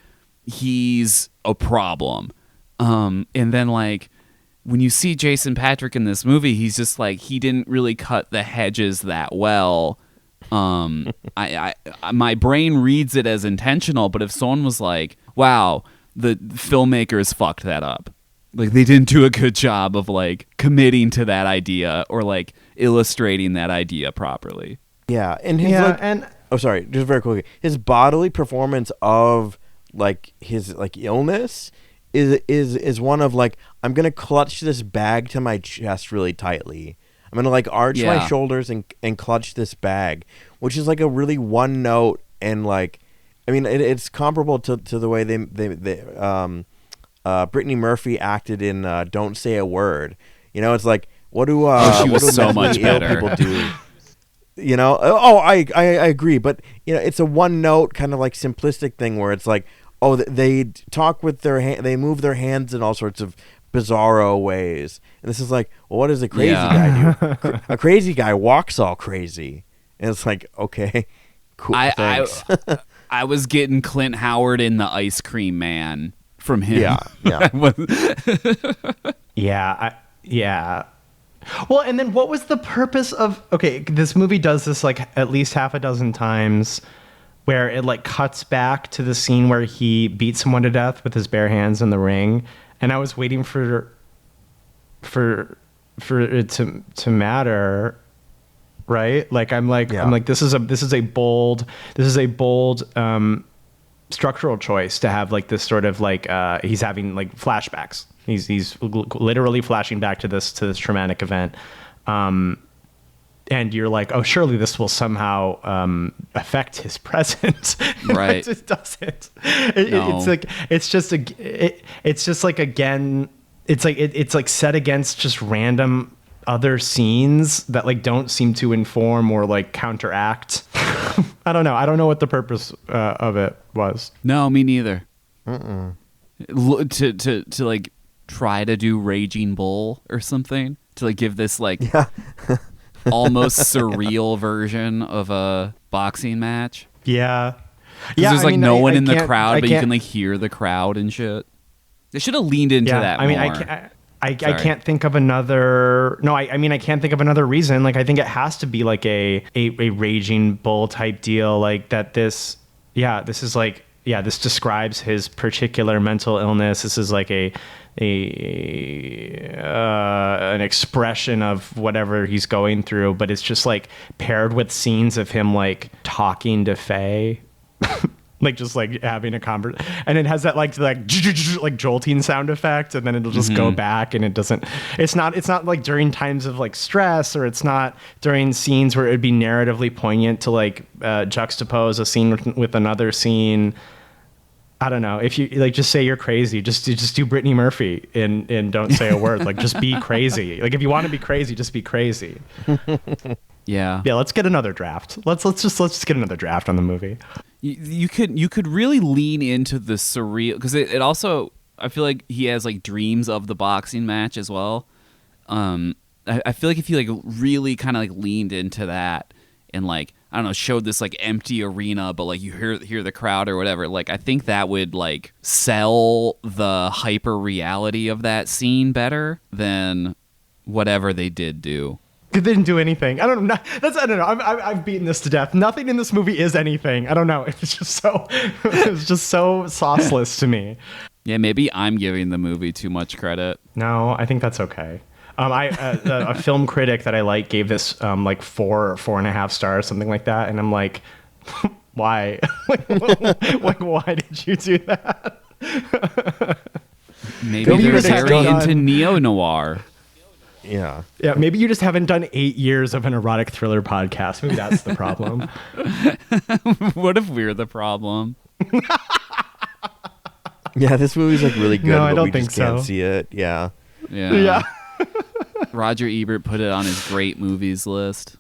he's a problem. And then like when you see Jason Patric in this movie, he's just like he didn't really cut the hedges that well. I my brain reads it as intentional, but if someone was like, "Wow, the filmmakers fucked that up." Like they didn't do a good job of like committing to that idea or like illustrating that idea properly. Yeah, and his sorry, just very quickly, his bodily performance of like his like illness is one of like, I'm gonna clutch this bag to my chest really tightly. I'm gonna like arch my shoulders and clutch this bag, which is like a really one note, and like, I mean, it's comparable to the way they Brittany Murphy acted in Don't Say a Word. You know, it's like, what do she was so much better. People do? You know, I agree, but you know, it's a one note kind of like simplistic thing where it's like, oh, they talk with their they move their hands in all sorts of bizarro ways, and this is like, well, what does a crazy guy do? A crazy guy walks all crazy, and it's like, okay, cool. Thanks. I was getting Clint Howard in the Ice Cream Man from him. Yeah. Well, and then what was the purpose of? Okay, this movie does this like at least half a dozen times, where it like cuts back to the scene where he beats someone to death with his bare hands in the ring, and I was waiting for it to matter, right? Like I'm like this is a bold structural choice to have like this sort of like he's having like flashbacks. He's literally flashing back to this traumatic event. And you're like, oh, surely this will somehow affect his present. Right. It doesn't. It's like set against just random other scenes that like don't seem to inform or like counteract. I don't know what the purpose of it was. No, me neither. To like try to do Raging Bull or something, to like give this like almost surreal version of a boxing match. Yeah. There's like no one in the crowd, but you can like hear the crowd and shit. They should have leaned into that more. I can't think of another. No, I can't think of another reason. Like, I think it has to be like a Raging Bull type deal. Like that. This is like, this describes his particular mental illness. This is like an expression of whatever he's going through, but it's just like paired with scenes of him like talking to Faye. Like just like having a conversation, and it has that like jolting sound effect, and then it'll just go back, and it's not like during times of like stress, or it's not during scenes where it'd be narratively poignant to like juxtapose a scene with another scene. I don't know. If you like, just say you're crazy. Just do Brittany Murphy and don't say a word. Like, just be crazy. Like, if you want to be crazy, just be crazy. Yeah. Let's get another draft. Let's just get another draft on the movie. You could really lean into the surreal, because it also, I feel like he has like dreams of the boxing match as well. I feel like if you like really kind of like leaned into that and like, I don't know, showed this like empty arena, but like you hear the crowd or whatever, like I think that would like sell the hyper reality of that scene better than whatever they did do. They didn't do anything. I don't know. I've beaten this to death. Nothing in this movie is anything. I don't know. It's just so sauceless to me. Yeah, maybe I'm giving the movie too much credit. No, I think that's okay. A film critic that I like gave this like 4 or 4.5 stars, something like that, and I'm like, why? like, why did you do that? Maybe they're very into neo-noir. Yeah, maybe you just haven't done 8 years of an erotic thriller podcast. Maybe that's the problem. What if we're the problem? Yeah, this movie's like really good, No, I but don't we think just can't so. see it. Yeah. Yeah. Roger Ebert put it on his great movies list.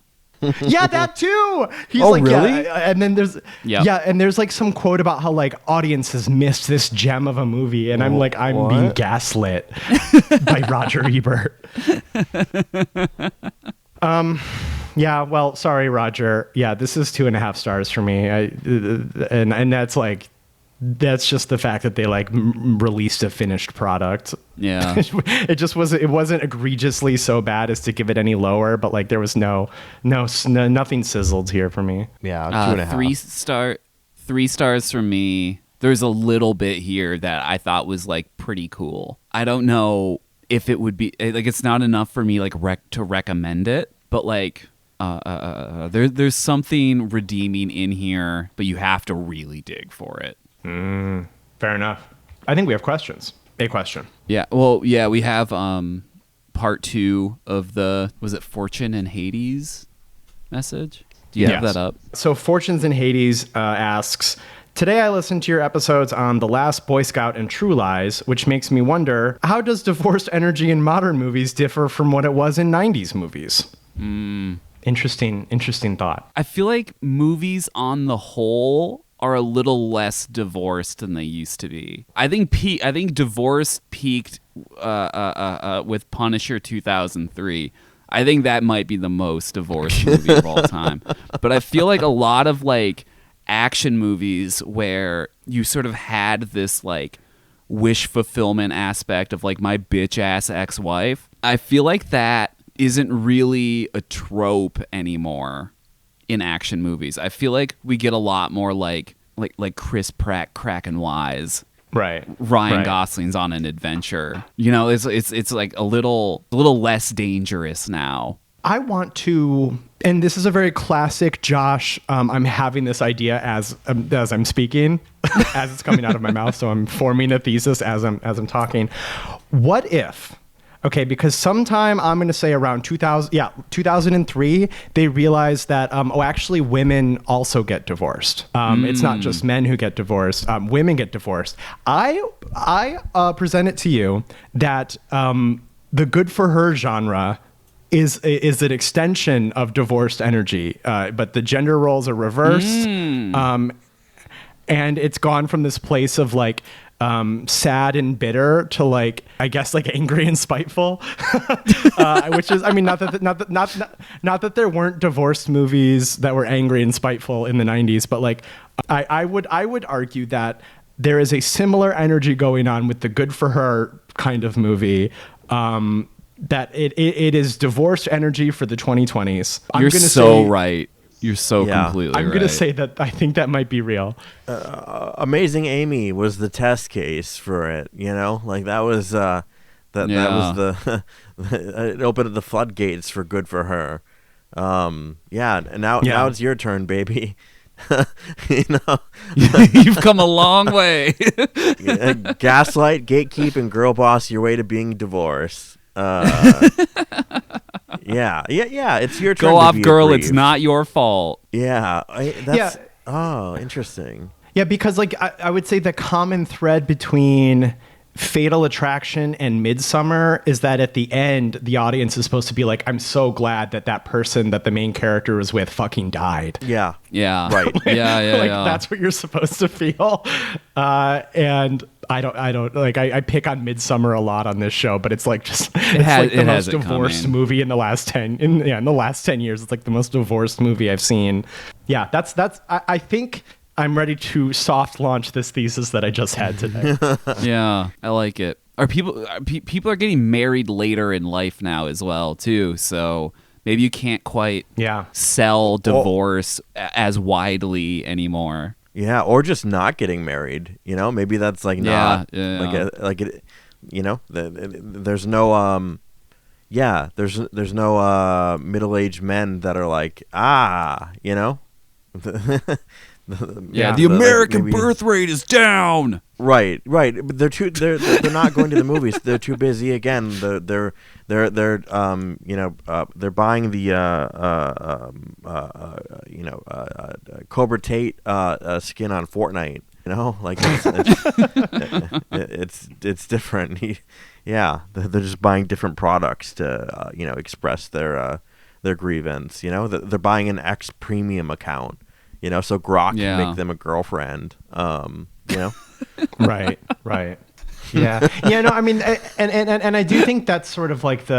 Yeah, that too. He's Oh, like, really? yeah, and then there's and there's like some quote about how like audiences missed this gem of a movie, and I'm like, I'm being What? gaslit by Roger Ebert. Yeah, well, sorry, Roger. Yeah, this is 2.5 stars for me. And that's like, that's just the fact that they like released a finished product. Yeah. It wasn't egregiously so bad as to give it any lower, but like there was nothing sizzled here for me. Yeah, 2.5. 3 stars from me. There's a little bit here that I thought was like pretty cool. I don't know if it would be like, it's not enough for me like to recommend it, but like there's something redeeming in here, but you have to really dig for it. Fair enough. I think we have questions. A question. Yeah. Well, yeah, we have part 2 of the, was it Fortune and Hades message? Do you have that up? So Fortunes in Hades asks, today I listened to your episodes on The Last Boy Scout and True Lies, which makes me wonder, how does divorced energy in modern movies differ from what it was in 90s movies? Interesting thought. I feel like movies on the whole are a little less divorced than they used to be. I think divorce peaked with Punisher 2003. I think that might be the most divorced movie of all time. But I feel like a lot of like action movies where you sort of had this like wish fulfillment aspect of like my bitch ass ex-wife, I feel like that isn't really a trope anymore in action movies. I feel like we get a lot more like Chris Pratt cracking wise. Right. Ryan Gosling's on an adventure. You know, it's like a little less dangerous now. I want to, and this is a very classic Josh. I'm having this idea as I'm speaking, as it's coming out of my mouth. So I'm forming a thesis as I'm talking. What if? Okay, because sometime I'm going to say around 2003, they realized that actually women also get divorced. It's not just men who get divorced; women get divorced. I present it to you that the good for her genre is an extension of divorced energy, but the gender roles are reversed, and it's gone from this place of like sad and bitter to like, I guess, like angry and spiteful, which is, I mean, not that there weren't divorced movies that were angry and spiteful in the 90s, but like I would argue that there is a similar energy going on with the good for her kind of movie. That it is divorced energy for the 2020s. You're so right. You're so completely right. I'm going to say that I think that might be real. Amazing Amy was the test case for it, you know? Like that was that was the it opened the floodgates for good for her. And now it's your turn, baby. You know, you've come a long way. Gaslight, gatekeep, and girl boss your way to being divorced. It's your turn. Go to off, be girl. aggrieved. It's not your fault. Oh, interesting. Yeah, because like I would say the common thread between Fatal Attraction and Midsummer is that at the end, the audience is supposed to be like, I'm so glad that person that the main character was with fucking died. Yeah. Right. Yeah. That's what you're supposed to feel. And I don't like, I pick on Midsummer a lot on this show, but it's like just, like the most divorced movie in the last 10 years. It's like the most divorced movie I've seen. Yeah. I think I'm ready to soft launch this thesis that I just had today. Yeah, I like it. People are getting married later in life now as well too, so maybe you can't quite sell divorce as widely anymore. Yeah, or just not getting married. You know, maybe that's like not like it. You know, there's no there's no middle-aged men that are like you know. The American birth rate is down. Right. But they're not going to the movies. They're too busy. Again, they're buying the Cobra Tate skin on Fortnite. You know, like it's different. Yeah, they're just buying different products to express their grievance. You know, they're buying an X premium account. You know, so Grok can make them a girlfriend. You know, right. Yeah. Yeah. No, I mean, and I do think that's sort of like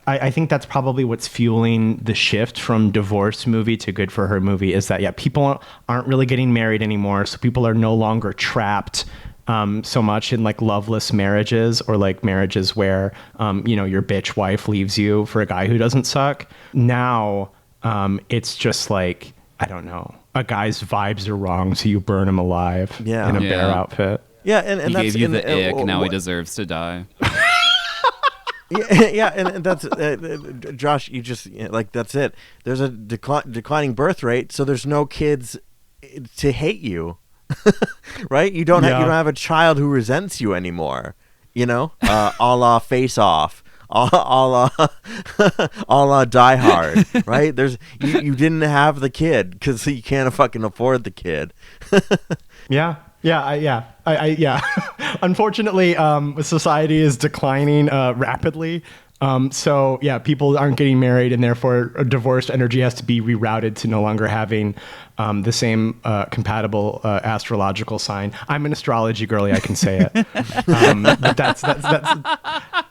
I think that's probably what's fueling the shift from divorce movie to good for her movie is that, people aren't really getting married anymore. So people are no longer trapped so much in like loveless marriages or like marriages where, your bitch wife leaves you for a guy who doesn't suck. Now it's just like, I don't know, a guy's vibes are wrong. So you burn him alive in a bear outfit. Yeah. And he that's gave you the ick. Now he deserves to die. Yeah, and that's Josh. You just that's it. There's a declining birth rate, so there's no kids to hate you, right? You don't have a child who resents you anymore. You know, a la Face Off, a la Die Hard, right? You didn't have the kid because you can't fucking afford the kid. Yeah. Unfortunately, society is declining rapidly. So people aren't getting married, and therefore divorced energy has to be rerouted to no longer having the same compatible astrological sign. I'm an astrology girly, I can say it. But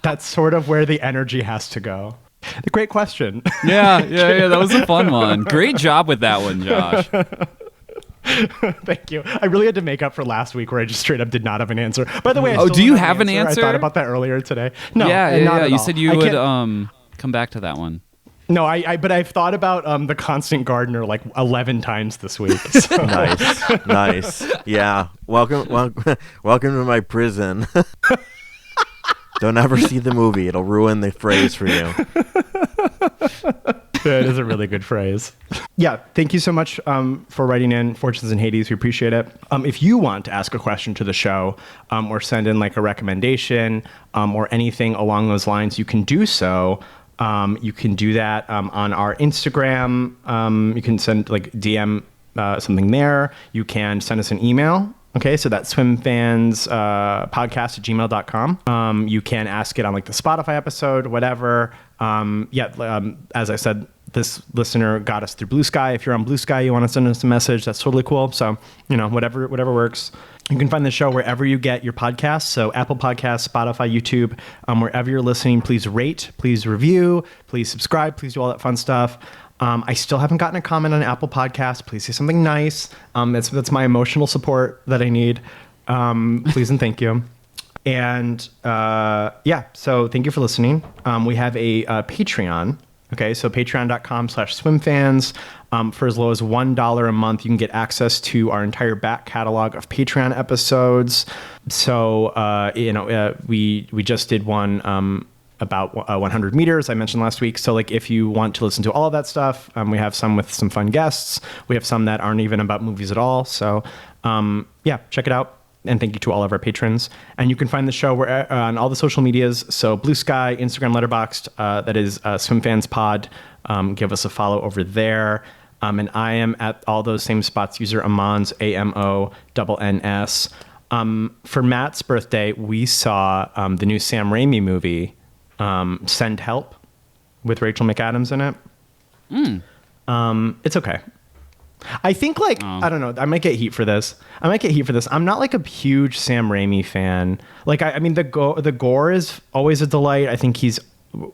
that's sort of where the energy has to go. The great question. Yeah. That was a fun one. Great job with that one, Josh. Thank you. I really had to make up for last week where I just straight up did not have an answer. By the way, do you have an answer? I thought about that earlier today. No, yeah. You all. said you would come back to that one. No, but I've thought about the Constant Gardener like 11 times this week. So. Nice. Yeah. Welcome to my prison. Don't ever see the movie. It'll ruin the phrase for you. It is a really good phrase. Yeah, thank you so much for writing in Fortunes in Hades. We appreciate it. If you want to ask a question to the show or send in like a recommendation or anything along those lines, you can do so. You can do that on our Instagram. You can send like DM something there. You can send us an email. Okay, so that's swimfans podcast@gmail.com. You can ask it on like the Spotify episode, whatever. As I said, this listener got us through Blue Sky. If you're on Blue Sky, you want to send us a message, that's totally cool. So, whatever works. You can find the show wherever you get your podcasts. So Apple Podcasts, Spotify, YouTube, wherever you're listening, please rate, please review, please subscribe, please do all that fun stuff. I still haven't gotten a comment on Apple Podcasts. Please say something nice. That's my emotional support that I need. Please and thank you. And so thank you for listening. We have a Patreon. Okay, so patreon.com/swimfans. For as low as $1 a month, you can get access to our entire back catalog of Patreon episodes. So, we just did one about 100 meters I mentioned last week. So like if you want to listen to all of that stuff, we have some with some fun guests. We have some that aren't even about movies at all. So check it out. And thank you to all of our patrons. And you can find the show on all the social medias. So Blue Sky, Instagram, Letterboxd, that is Swimfans Pod. Give us a follow over there. And I am at all those same spots, user Amons, AMONNS. For Matt's birthday, we saw the new Sam Raimi movie, Send Help, with Rachel McAdams in it. It's okay. I think I don't know. I might get heat for this. I'm not like a huge Sam Raimi fan. Like I mean the gore is always a delight. I think he's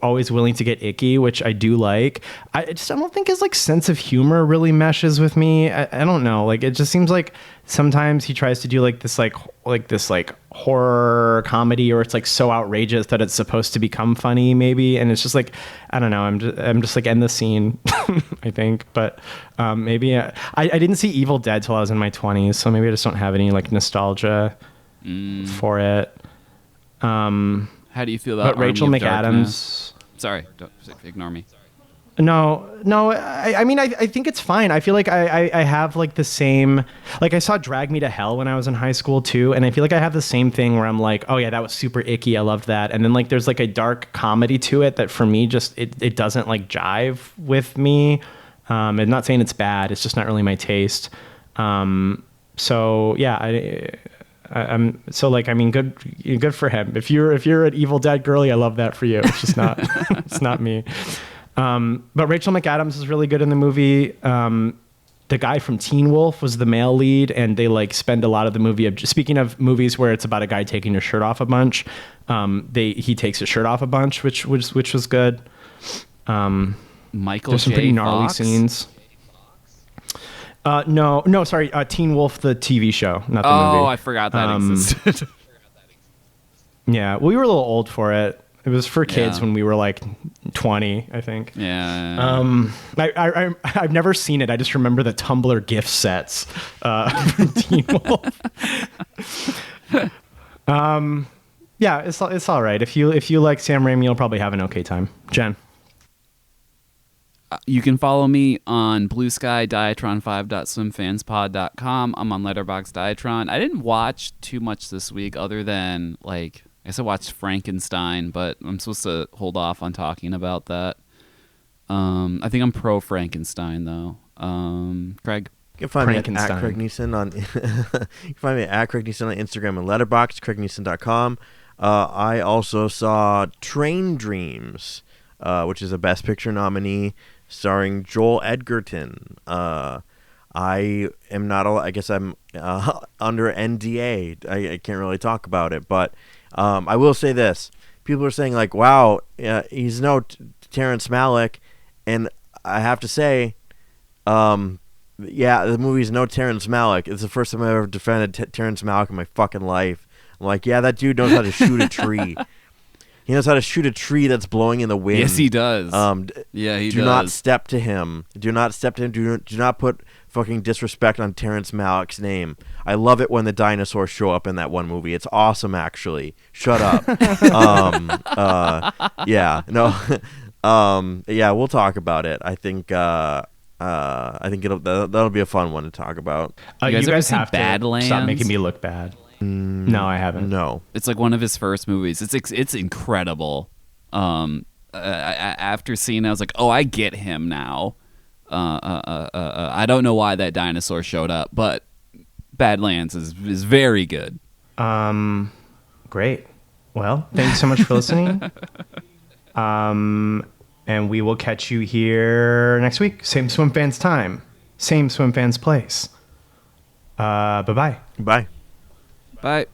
always willing to get icky, which I do like. I don't think his like sense of humor really meshes with me. I don't know. Like it just seems like sometimes he tries to do like this horror comedy, or it's like so outrageous that it's supposed to become funny maybe, and it's just like I don't know. I'm just like in the scene. I think, but maybe I didn't see Evil Dead till I was in my 20s, so maybe I just don't have any like nostalgia for it. How do you feel about Rachel Army of McAdams? Darkness? Sorry, don't ignore me. No. I mean, I think it's fine. I feel like I have like the same, like I saw Drag Me to Hell when I was in high school too. And I feel like I have the same thing where I'm like, oh yeah, that was super icky. I loved that. And then like, there's like a dark comedy to it that for me, just, it doesn't like jive with me. I'm not saying it's bad. It's just not really my taste. So yeah, I'm so like, I mean, good for him. If you're an Evil Dead girly, I love that for you. It's just not, it's not me. But Rachel McAdams is really good in the movie. The guy from Teen Wolf was the male lead, and they like spend a lot of the movie. Speaking of movies where it's about a guy taking his shirt off a bunch, he takes his shirt off a bunch, which was good. Michael There's some pretty J. gnarly Fox? scenes. No, sorry. Teen Wolf, the TV show, not the movie. Oh, I forgot that existed. Yeah, we were a little old for it. It was for kids Yeah. when we were like 20, I think. Yeah. I've never seen it. I just remember the Tumblr gift sets from Teen Wolf. Yeah, it's all right. If you like Sam Raimi, you'll probably have an okay time. Jen. You can follow me on Blue Sky, Diatron5.swimfanspod.com. I'm on Letterboxd Diatron. I didn't watch too much this week other than, like, I guess I watched Frankenstein, but I'm supposed to hold off on talking about that. I think I'm pro Frankenstein, though. Craig? You can find me at Frankenstein. Craig Neeson on. You can find me at Craig Neeson on Instagram and Letterboxd, CraigNeeson.com. I also saw Train Dreams, which is a Best Picture nominee, starring Joel Edgerton. I am not. I guess I'm under NDA. I can't really talk about it, but I will say this: people are saying like, "Wow, he's no Terrence Malick," and I have to say, yeah, the movie's no Terrence Malick. It's the first time I've ever defended Terrence Malick in my fucking life. I'm like, yeah, that dude knows how to shoot a tree. He knows how to shoot a tree that's blowing in the wind. Yes, he does. Yeah, he do does. not step to him. Do not step to him. Do not put fucking disrespect on Terrence Malick's name. I love it when the dinosaurs show up in that one movie. It's awesome, actually. Shut up. Yeah, no. Yeah, we'll talk about it. I think that'll be a fun one to talk about. You guys ever seen have to Badlands? stop making me look bad. No, I haven't. No. It's like one of his first movies. It's incredible. After seeing it, I was like, oh, I get him now. I don't know why that dinosaur showed up, but Badlands is very good. Great. Well, thanks so much for listening. And we will catch you here next week. Same Swimfans time. Same Swimfans place. Bye-bye. Bye. Bye.